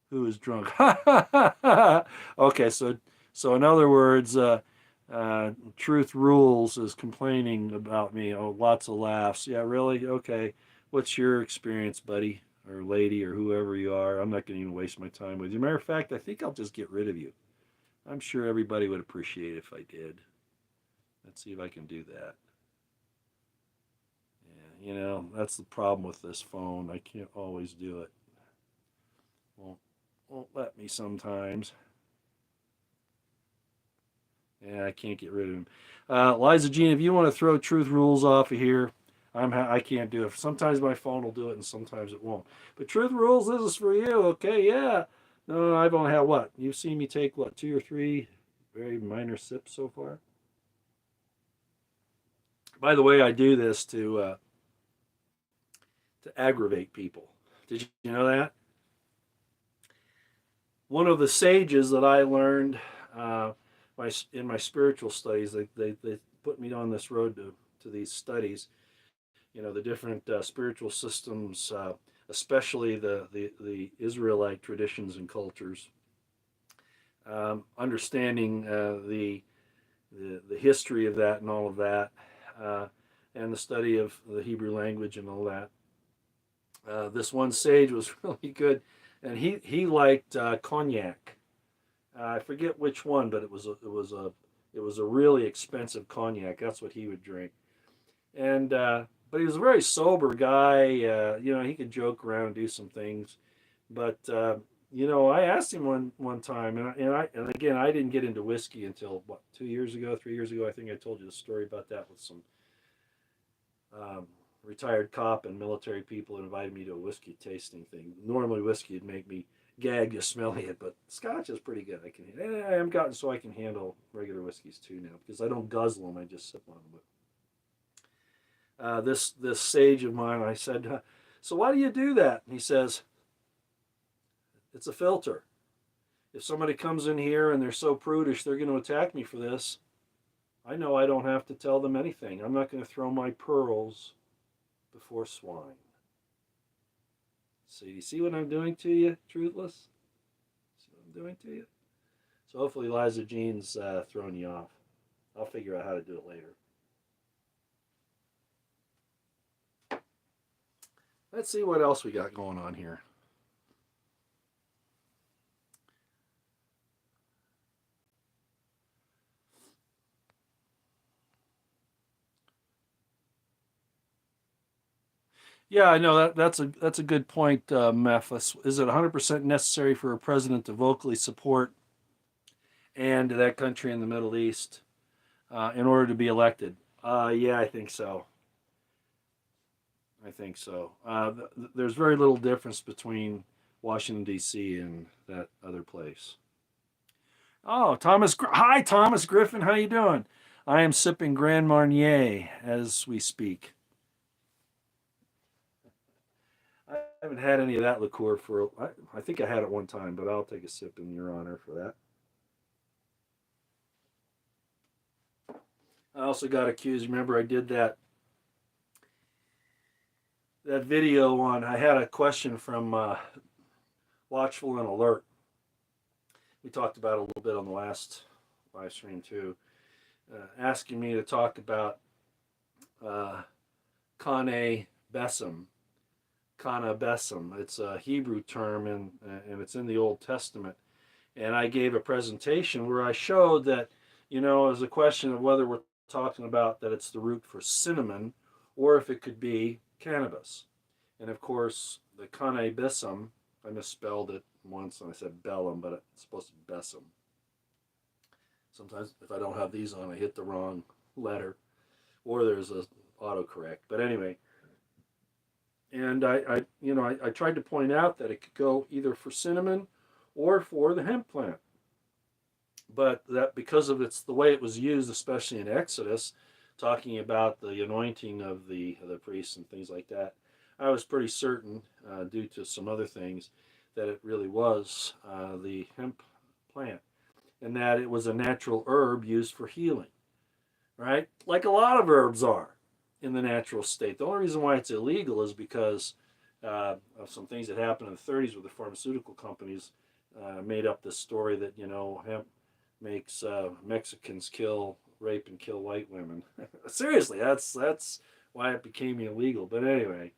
who is drunk? Okay, so in other words, Truth Rules is complaining about me. Oh, lots of laughs. Yeah, really? Okay. What's your experience, buddy or lady or whoever you are? I'm not going to even waste my time with you. Matter of fact, I think I'll just get rid of you. I'm sure everybody would appreciate it if I did. Let's see if I can do that. Yeah, that's the problem with this phone. I can't always do it. Won't won't let me sometimes. Yeah, I can't get rid of him. Liza Jean, if you want to throw Truth Rules off of here, I can't do it. Sometimes my phone will do it, and sometimes it won't. But Truth Rules, this is for you. Okay, yeah. No, I've only had what? You've seen me take what, 2 or 3 very minor sips so far. By the way, I do this to aggravate people. Did you know that? One of the sages that I learned in my spiritual studies, they put me on this road to these studies. The different spiritual systems, especially the Israelite traditions and cultures, understanding the history of that and all of that, and the study of the Hebrew language and all that. This one sage was really good, and he liked cognac. I forget which one, but it was a really expensive cognac. That's what he would drink, and but he was a very sober guy. He could joke around and do some things, but I asked him one time, and again, I didn't get into whiskey until what, 2 years ago, 3 years ago. I think I told you the story about that with some retired cop and military people invited me to a whiskey tasting thing. Normally, whiskey would make me gag just smelling it, but Scotch is pretty good. I am gotten so I can handle regular whiskeys too now because I don't guzzle them; I just sip on them. This sage of mine, I said, so why do you do that? And he says, it's a filter. If somebody comes in here and they're so prudish, they're going to attack me for this. I know I don't have to tell them anything. I'm not going to throw my pearls before swine. So you see what I'm doing to you, Truthless? See what I'm doing to you? So hopefully Liza Jean's thrown you off. I'll figure out how to do it later. Let's see what else we got going on here. Yeah, I know that's a good point, Memphis. Is it 100% necessary for a president to vocally support and that country in the Middle East in order to be elected? Yeah, I think so. I think so. There's very little difference between Washington D.C. and that other place. Oh, Hi, Thomas Griffin. How you doing? I am sipping Grand Marnier as we speak. I haven't had any of that liqueur I think I had it one time, but I'll take a sip in your honor for that. I also got accused. Remember, I did that video on. I had a question from Watchful and Alert. We talked about it a little bit on the last live stream too, asking me to talk about Kane Besem. Kana Besem. It's a Hebrew term, and it's in the Old Testament. And I gave a presentation where I showed that, it was a question of whether we're talking about that it's the root for cinnamon, or if it could be cannabis. And of course, the Kane Besem, I misspelled it once and I said bellum, but it's supposed to be Besem. Sometimes if I don't have these on, I hit the wrong letter, or there's a autocorrect. But anyway, and I tried to point out that it could go either for cinnamon or for the hemp plant. But that because of the way it was used, especially in Exodus, talking about the anointing of the priests and things like that, I was pretty certain, due to some other things, that it really was the hemp plant, and that it was a natural herb used for healing. right? Like a lot of herbs are in the natural state. The only reason why it's illegal is because of some things that happened in the 30s with the pharmaceutical companies made up this story that, hemp makes Mexicans rape and kill white women. Seriously, that's why it became illegal. But anyway,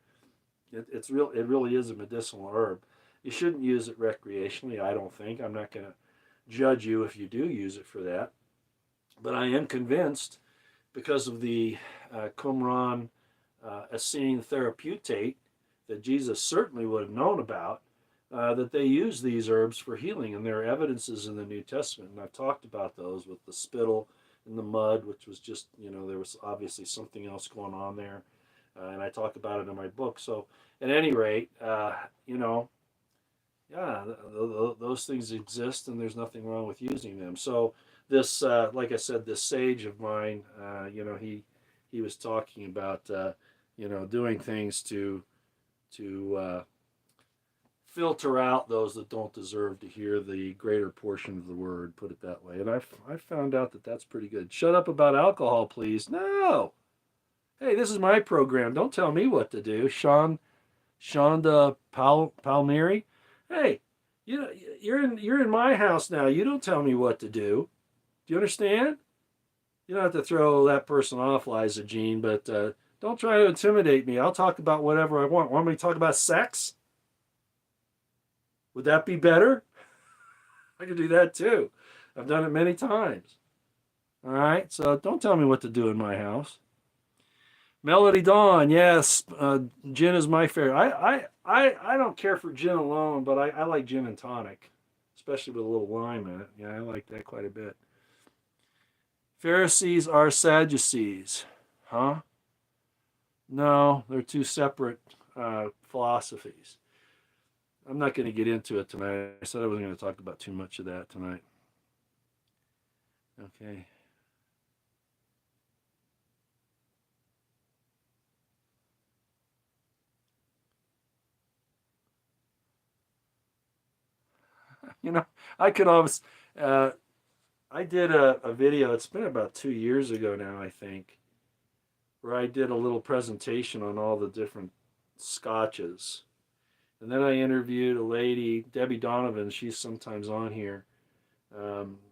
it's real. It really is a medicinal herb. You shouldn't use it recreationally. I don't think. I'm not going to judge you if you do use it for that. But I am convinced because of the Qumran Essene therapeutate that Jesus certainly would have known about, that they use these herbs for healing. And there are evidences in the New Testament. And I've talked about those with the spittle and the mud, which was just, there was obviously something else going on there. And I talk about it in my book. So at any rate, yeah, those things exist, and there's nothing wrong with using them. So this, like I said, this sage of mine, he was talking about, doing things to filter out those that don't deserve to hear the greater portion of the word. Put it that way. And I found out that that's pretty good. Shut up about alcohol, please. No. Hey, this is my program. Don't tell me what to do, Shonda Palmieri. Hey, you're in my house now. You don't tell me what to do. Do you understand? You don't have to throw that person off, Liza Jean, but don't try to intimidate me. I'll talk about whatever I want. Want me to talk about sex? Would that be better? I could do that too. I've done it many times. All right, so don't tell me what to do in my house. Melody Dawn, yes, gin is my favorite. I don't care for gin alone, but I like gin and tonic, especially with a little lime in it. Yeah, I like that quite a bit. Pharisees are Sadducees, huh? No, they're two separate philosophies. I'm not going to get into it tonight. I said I wasn't going to talk about too much of that tonight. Okay. I could always. I did a video. It's been about 2 years ago now, I think, where I did a little presentation on all the different scotches. And then I interviewed a lady, Debbie Donovan. She's sometimes on here.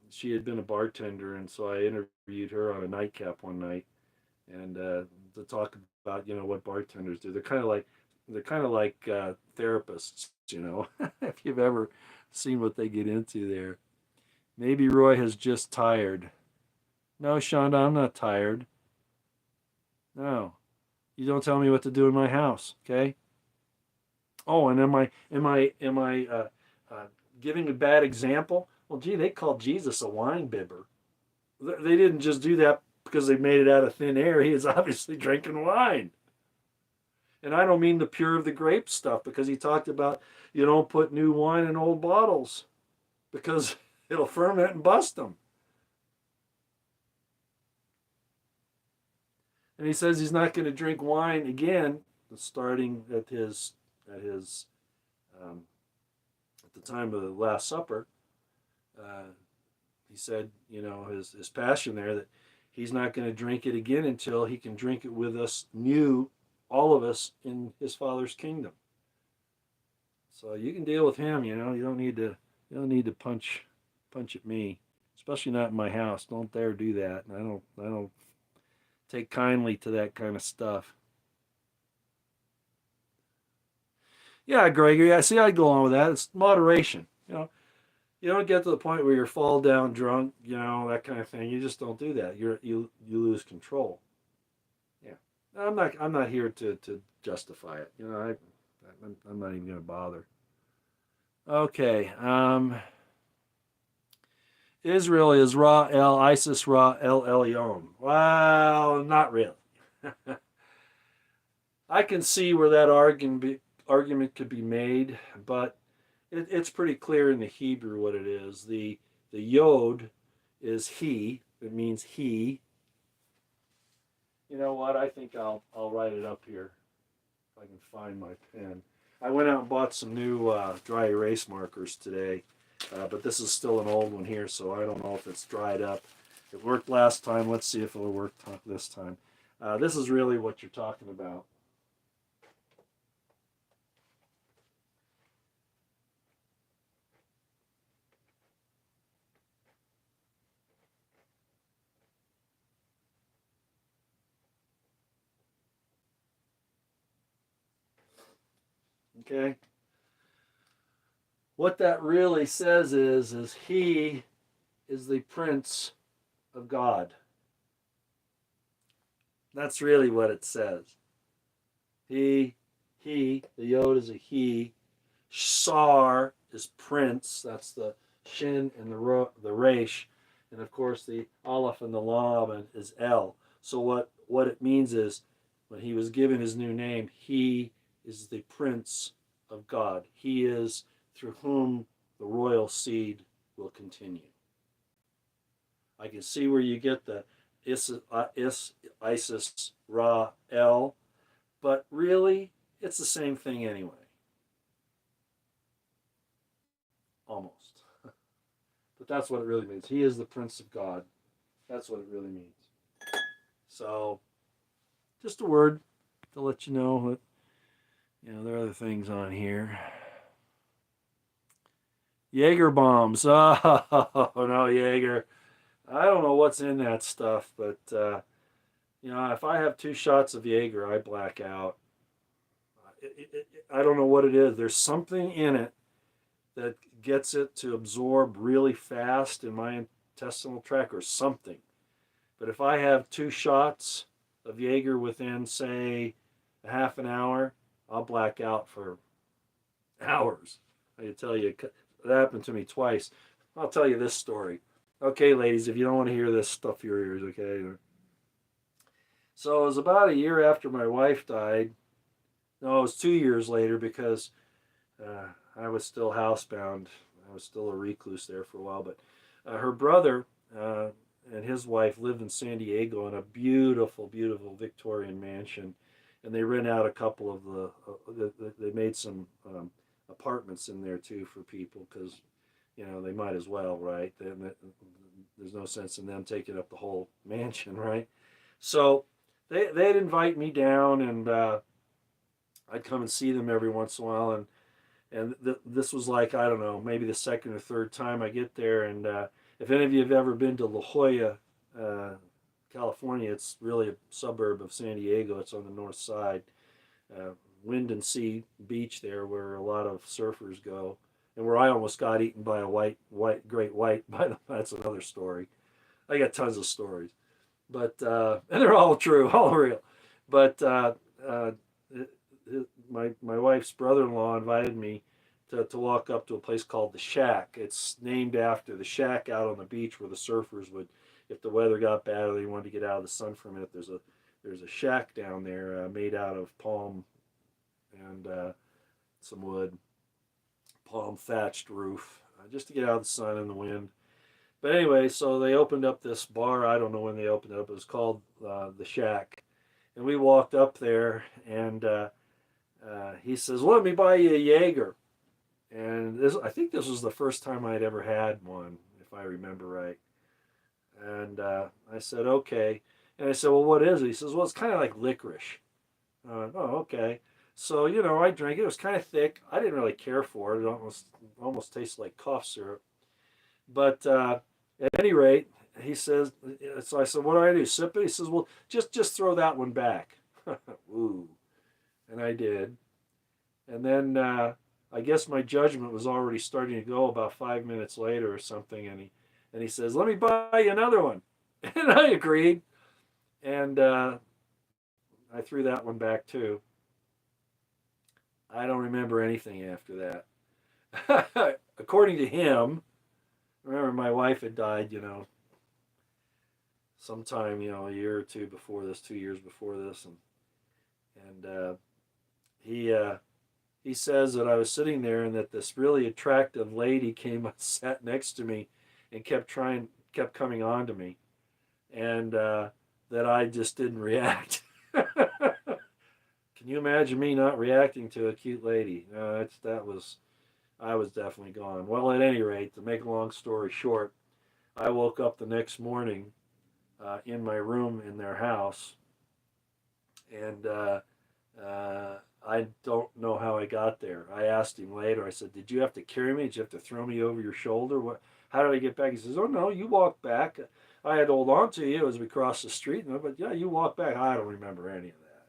She had been a bartender, and so I interviewed her on a nightcap one night, and to talk about what bartenders do. They're kind of like therapists, if you've ever seen what they get into there. Maybe Roy has just tired. No, Shonda, I'm not tired. No, you don't tell me what to do in my house, okay? Oh, and am I giving a bad example? Well, gee, they called Jesus a wine bibber. They didn't just do that because they made it out of thin air. He is obviously drinking wine. And I don't mean the pure of the grape stuff, because he talked about you don't put new wine in old bottles because it'll ferment and bust them. And he says he's not going to drink wine again, starting at the time of the Last Supper. He said, his passion there, that he's not going to drink it again until he can drink it with us, all of us, in his Father's kingdom. So you can deal with him. You don't need to punch at me, especially not in my house. Don't dare do that. And I don't take kindly to that kind of stuff. Yeah, Gregory, I see. I go on with that. It's moderation. You don't get to the point where you're fall down drunk. That kind of thing. You just don't do that. You lose control. Yeah, I'm not here to justify it. I'm not even going to bother. Okay. Israel is Ra El, ISIS Ra El Elyon. Well, not really. I can see where that argument could be made, but it's pretty clear in the Hebrew what it is. The yod is he. It means he. You know what? I think I'll write it up here if I can find my pen. I went out and bought some new dry erase markers today, but this is still an old one here, so I don't know if it's dried up. It worked last time. Let's see if it'll work this time. This is really what you're talking about. Okay. What that really says is he is the Prince of God. That's really what it says. He, the yod is a he. Sar is prince. That's the shin and the resh, and of course the aleph and the lam is el. So what it means is, when he was given his new name, he is the Prince of God. He is through whom the royal seed will continue. I can see where you get the Isis, Ra, El, but really, it's the same thing anyway. Almost. But that's what it really means. He is the Prince of God. That's what it really means. So, just a word to let you know that, there are other things on here. Jaeger bombs. Oh, no, Jaeger. I don't know what's in that stuff, but, if I have 2 shots of Jaeger, I black out. I don't know what it is. There's something in it that gets it to absorb really fast in my intestinal tract or something. But if I have 2 shots of Jaeger within, say, a half an hour, I'll black out for hours. I can tell you, that happened to me twice. I'll tell you this story. Okay, ladies, if you don't want to hear this, stuff your ears, okay? So it was about a year after my wife died. No, it was 2 years later, because I was still housebound. I was still a recluse there for a while. But her brother and his wife lived in San Diego in a beautiful, beautiful Victorian mansion. And they rent out a couple of they made some apartments in there too for people, because, they might as well, right? There's no sense in them taking up the whole mansion, right? So they'd invite me down, and I'd come and see them every once in a while. And this was like, I don't know, maybe the second or third time I get there. And if any of you have ever been to La Jolla, California, it's really a suburb of San Diego. It's on the north side. Wind and Sea Beach there, where a lot of surfers go, and where I almost got eaten by a great white. That's another story. I got tons of stories, but and they're all true, all real. But my wife's brother-in-law invited me to walk up to a place called the Shack. It's named after the shack out on the beach where the surfers would, if the weather got bad or they wanted to get out of the sun for a minute. There's a shack down there made out of palm and some wood, palm thatched roof, just to get out of the sun and the wind. But anyway, so they opened up this bar. I don't know when they opened it up. It was called the Shack, and we walked up there, and he says, "Let me buy you a Jaeger." And I think this was the first time I'd ever had one, if I remember right. And I said, "Okay." And I said, "Well, what is it?" He says, "Well, it's kind of like licorice." Oh, okay. So, I drank it. It was kind of thick. I didn't really care for it. It almost tasted like cough syrup. But at any rate, he says, so I said, "What do I do? Sip it?" He says, "Well, just throw that one back." Ooh. And I did. And then I guess my judgment was already starting to go about 5 minutes later or something. And he says, "Let me buy you another one." And I agreed. And I threw that one back too. I don't remember anything after that. According to him, remember my wife had died, sometime, a year or two before this, 2 years before this, and he says that I was sitting there and that this really attractive lady came and sat next to me and kept coming on to me, and that I just didn't react. Can you imagine me not reacting to a cute lady? I was definitely gone. Well, at any rate, to make a long story short, I woke up the next morning in my room in their house, and I don't know how I got there. I asked him later. I said, "Did you have to carry me? Did you have to throw me over your shoulder? What? How did I get back?" He says, "Oh no, you walked back. I had to hold on to you as we crossed the street, but yeah, you walked back." I don't remember any of that.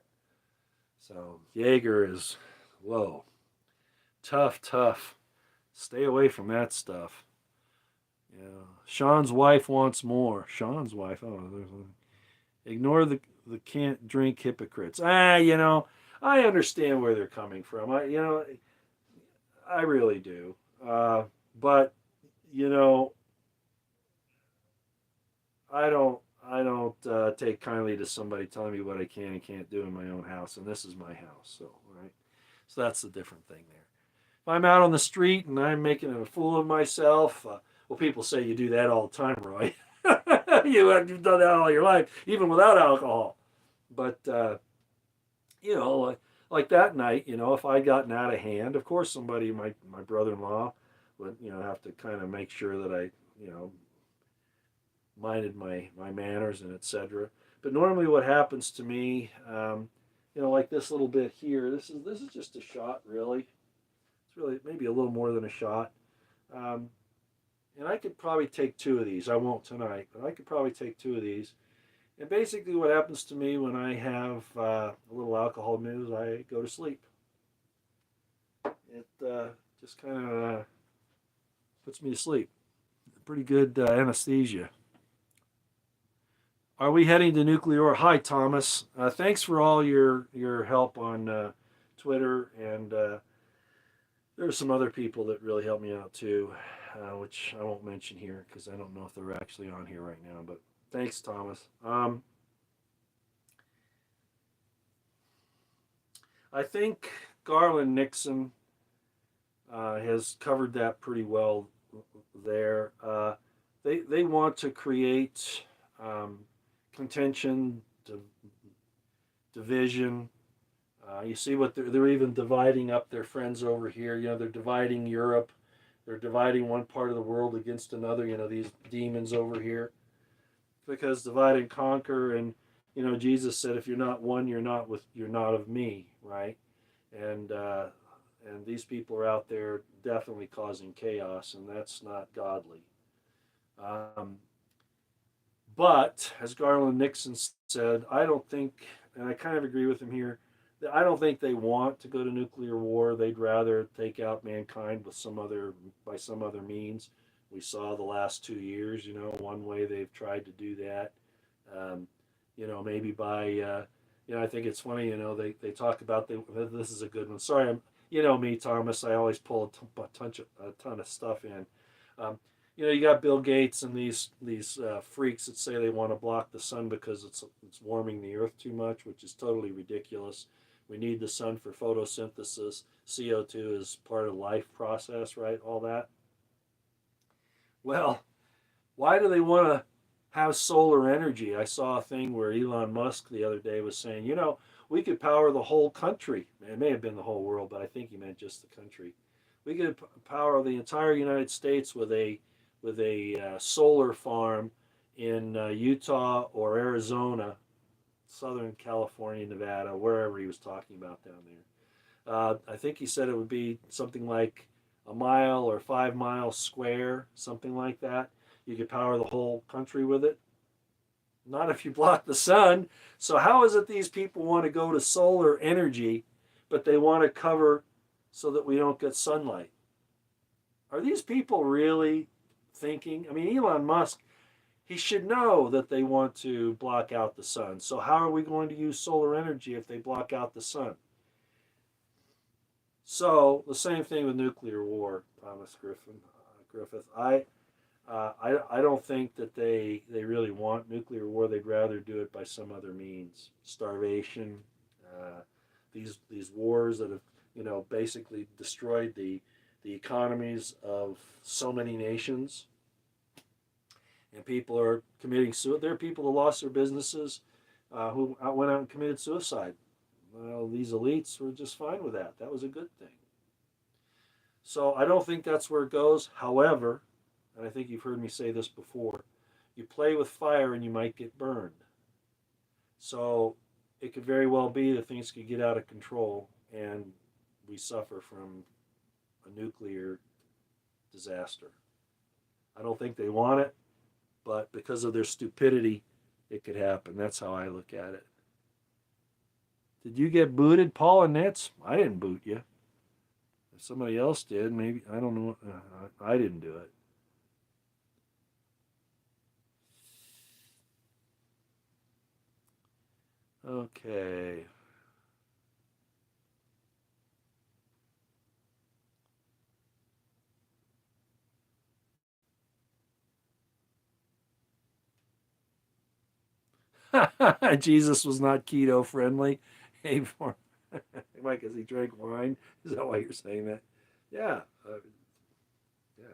So Jaeger is, whoa, tough, tough. Stay away from that stuff. Yeah. Sean's wife wants more. Sean's wife. Oh, ignore the can't drink hypocrites. I understand where they're coming from. I really do. But you know, I don't take kindly to somebody telling me what I can and can't do in my own house, and this is my house. So right. So that's the different thing there. If I'm out on the street and I'm making a fool of myself, well, people say you do that all the time, Roy. You've done that all your life, even without alcohol. But you know, like that night, if I gotten out of hand, of course somebody, my brother-in-law, would have to kind of make sure that I minded my manners and etc. But normally, what happens to me, like this little bit here, this is just a shot, really. It's really maybe a little more than a shot. Um, and I could probably take two of these. I won't tonight, but I could probably take two of these. And basically, what happens to me when I have a little alcohol news, I go to sleep. It just kind of puts me to sleep. Pretty good anesthesia. Are we heading to nuclear war? Hi, Thomas. Thanks for all your help on Twitter, and there are some other people that really helped me out too, which I won't mention here because I don't know if they're actually on here right now. But thanks, Thomas. I think Garland Nixon has covered that pretty well there. They want to create contention, division. You see what they're even dividing up their friends over here. They're dividing Europe. They're dividing one part of the world against another. These demons over here, because divide and conquer. And Jesus said, "If you're not one, you're not of me." Right? And these people are out there definitely causing chaos, and that's not godly. Um, but as Garland Nixon said, I don't think, and I kind of agree with him here, that I don't think they want to go to nuclear war. They'd rather take out mankind by some other means. We saw the last 2 years. One way they've tried to do that. Um, maybe by I think it's funny. They talk about this is a good one. Sorry, me, Thomas. I always pull a ton of stuff in. Um, you got Bill Gates and these freaks that say they want to block the sun because it's warming the earth too much, which is totally ridiculous. We need the sun for photosynthesis. CO2 is part of the life process, right? All that. Well, why do they want to have solar energy? I saw a thing where Elon Musk the other day was saying, we could power the whole country. It may have been the whole world, but I think he meant just the country. We could power the entire United States with a solar farm in Utah or Arizona, Southern California, Nevada, wherever he was talking about down there. I think he said it would be something like a mile or 5 miles square, something like that. You could power the whole country with it. Not if you block the sun. So how is it these people want to go to solar energy, but they want to cover so that we don't get sunlight? Are these people really thinking? I mean, Elon Musk, he should know that they want to block out the sun. So how are we going to use solar energy if they block out the sun? So the same thing with nuclear war, Thomas Griffith. I don't think that they really want nuclear war. They'd rather do it by some other means, starvation, these wars that have basically destroyed the economies of so many nations, and people are committing suicide. There are people who lost their businesses, who went out and committed suicide. Well, these elites were just fine with that. That was a good thing. So I don't think that's where it goes. However, and I think you've heard me say this before, You play with fire and you might get burned. So it could very well be that things could get out of control and we suffer from a nuclear disaster. I don't think they want it, but because of their stupidity, it could happen. That's how I look at it. Did you get booted, Paul and Nets? I didn't boot you. If somebody else did, maybe, I don't know. I didn't do it. Okay. Jesus was not keto friendly. Hey, for Mike, as he drank wine. Is that why you're saying that? Yeah. Yeah.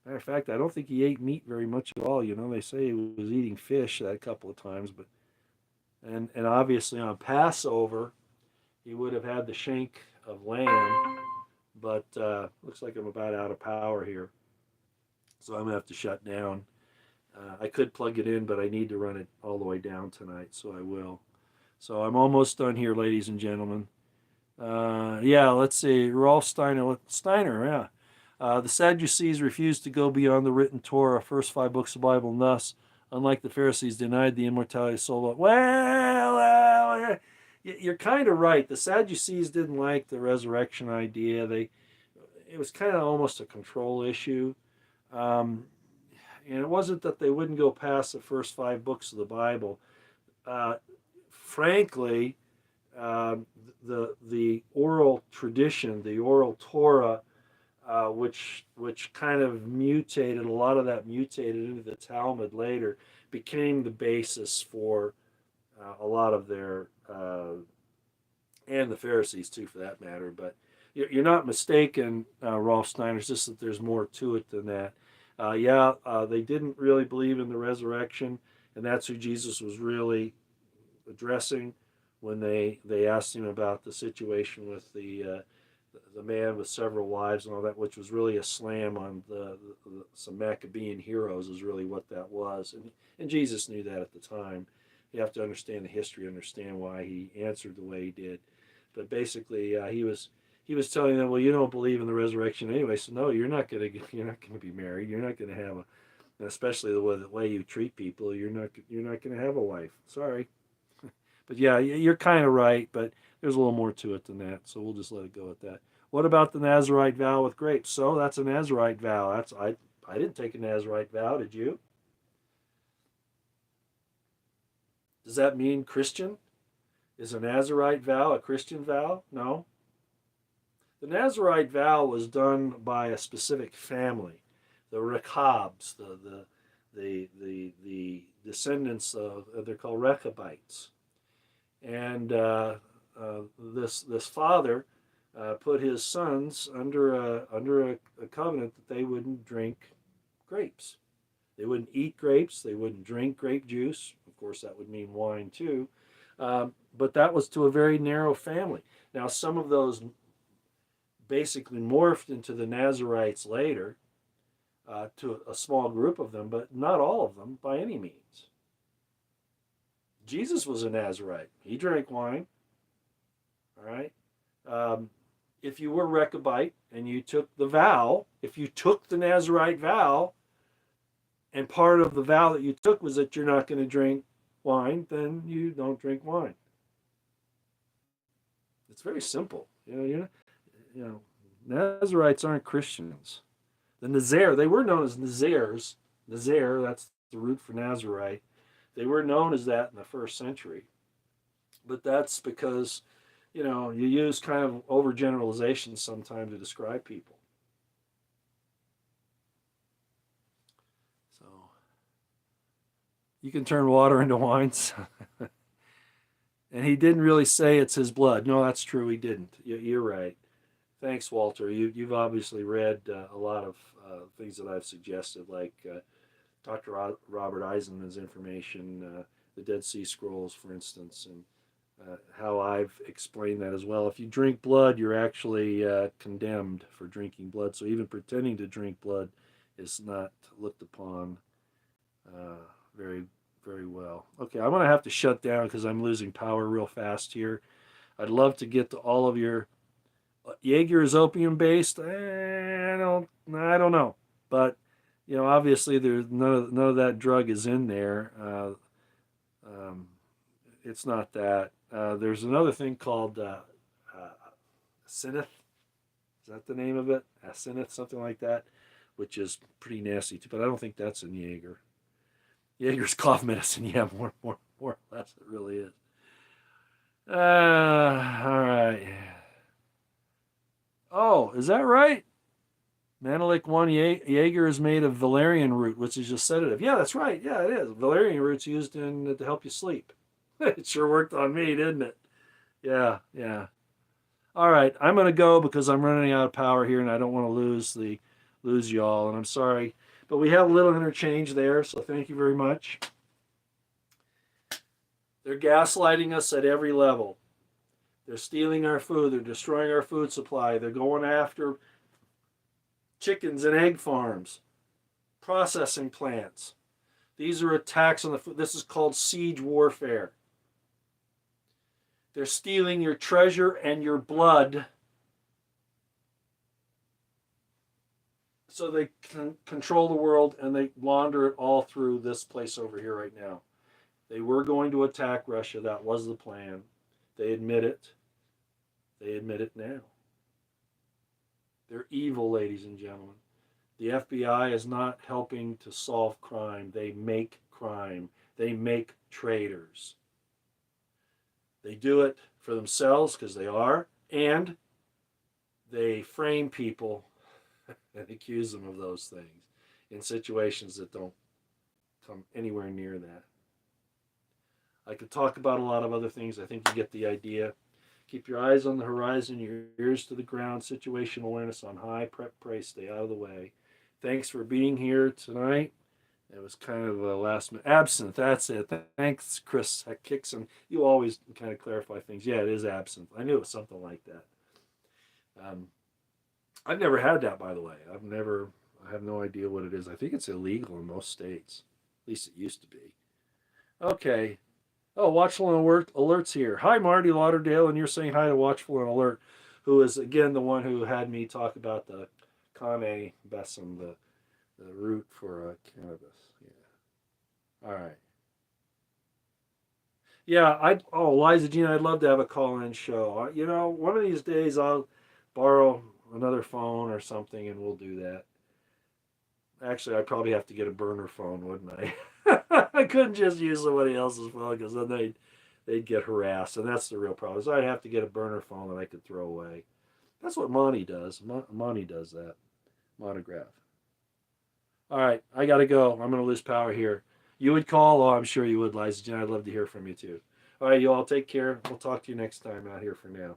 Matter of fact, I don't think he ate meat very much at all. You know, they say he was eating fish a couple of times, but and obviously on Passover he would have had the shank of lamb. But looks like I'm about out of power here, so I'm gonna have to shut down. I could plug it in, but I need to run it all the way down tonight, so I will. So I'm almost done here, ladies and gentlemen. Yeah, let's see. Rolf Steiner. Steiner, yeah. The Sadducees refused to go beyond the written Torah, first five books of the Bible, and thus, unlike the Pharisees, denied the immortality of the soul. Well, you're kind of right. The Sadducees didn't like the resurrection idea. It was kind of almost a control issue. Um, and it wasn't that they wouldn't go past the first five books of the Bible. Uh, Frankly, the oral tradition, the oral Torah, which kind of mutated, a lot of that mutated into the Talmud later, became the basis for a lot of their, and the Pharisees too, for that matter. But you're not mistaken, Rolf Steiner. It's just that there's more to it than that. They didn't really believe in the resurrection, and that's who Jesus was really addressing when they asked him about the situation with the man with several wives and all that, which was really a slam on some Maccabean heroes, is really what that was, and Jesus knew that at the time. You have to understand the history, understand why he answered the way he did. But basically, he was telling them, well, you don't believe in the resurrection anyway, so no, you're not gonna be married. You're not gonna have especially the way you treat people. You're not gonna have a wife. Sorry. But yeah, you're kind of right, but there's a little more to it than that. So we'll just let it go at that. What about the Nazarite vow with grapes? So that's a Nazarite vow. I didn't take a Nazarite vow. Did you? Does that mean Christian? Is a Nazarite vow a Christian vow? No. The Nazarite vow was done by a specific family, the Rechabs, the descendants of they're called Rechabites, and this father put his sons under a covenant that they wouldn't drink grapes. They wouldn't eat grapes. They wouldn't drink grape juice. Of course, that would mean wine too. But that was to a very narrow family. Now, some of those basically morphed into the Nazarites later, to a small group of them, but not all of them by any means. Jesus was a Nazarite. He drank wine. All right. If you were Rechabite and you took the vow, if you took the Nazarite vow, and part of the vow that you took was that you're not going to drink wine, then you don't drink wine. It's very simple. You know, Nazarites aren't Christians. The Nazair, they were known as Nazairs. Nazair, that's the root for Nazarite. They were known as that in the first century. But that's because, you use kind of overgeneralizations sometimes to describe people. So you can turn water into wines. And he didn't really say it's his blood. No, that's true. He didn't. You're right. Thanks, Walter. You've obviously read a lot of things that I've suggested, like Dr. Robert Eisenman's information, the Dead Sea Scrolls, for instance, and how I've explained that as well. If you drink blood, you're actually condemned for drinking blood. So even pretending to drink blood is not looked upon very, very well. Okay, I'm going to have to shut down because I'm losing power real fast here. I'd love to get to all of your Jaeger is opium based. I don't know, but obviously there's none of that drug is in there. Um, it's not that. There's another thing called asineth. Is that the name of it? Asineth, something like that, which is pretty nasty too. But I don't think that's in Jaeger. Jaeger's cough medicine. Yeah, more or less, it really is. All right. Oh, is that right? Manolik 1 Jaeger is made of valerian root, which is a sedative. Yeah, that's right. Yeah, it is. Valerian root's used to help you sleep. It sure worked on me, didn't it? Yeah, yeah. All right, I'm gonna go because I'm running out of power here, and I don't want to lose y'all. And I'm sorry, but we have a little interchange there, so thank you very much. They're gaslighting us at every level. They're stealing our food. They're destroying our food supply. They're going after chickens and egg farms, processing plants. These are attacks on the food. This is called siege warfare. They're stealing your treasure and your blood so they can control the world, and they launder it all through this place over here right now. They were going to attack Russia. That was the plan. They admit it. They admit it now. They're evil, ladies and gentlemen. The FBI is not helping to solve crime. They make crime. They make traitors. They do it for themselves because they are, and they frame people and accuse them of those things in situations that don't come anywhere near that. I could talk about a lot of other things. I think you get the idea. Keep your eyes on the horizon, your ears to the ground, situational awareness on high, prep, pray, stay out of the way. Thanks for being here tonight. It was kind of a last minute. Absinthe, that's it. Thanks, Chris Hickson. You always kind of clarify things. Yeah, it is absinthe. I knew it was something like that. I've never had that, by the way. I have no idea what it is. I think it's illegal in most states. At least it used to be. Okay. Oh, Watchful and Alert's here. Hi, Marty Lauderdale, and you're saying hi to Watchful and Alert, who is, again, the one who had me talk about the Kane Besum, the root for cannabis. Yeah. All right. Yeah, Liza Jean, I'd love to have a call-in show. One of these days I'll borrow another phone or something, and we'll do that. Actually, I'd probably have to get a burner phone, wouldn't I? I couldn't just use somebody else's phone because then they'd get harassed, and that's the real problem. So I'd have to get a burner phone that I could throw away. That's what Monty does. Monty does that. Monograph. All right, I got to go. I'm going to lose power here. You would call? Oh, I'm sure you would, Liza Jean. I'd love to hear from you, too. All right, you all take care. We'll talk to you next time out here for now.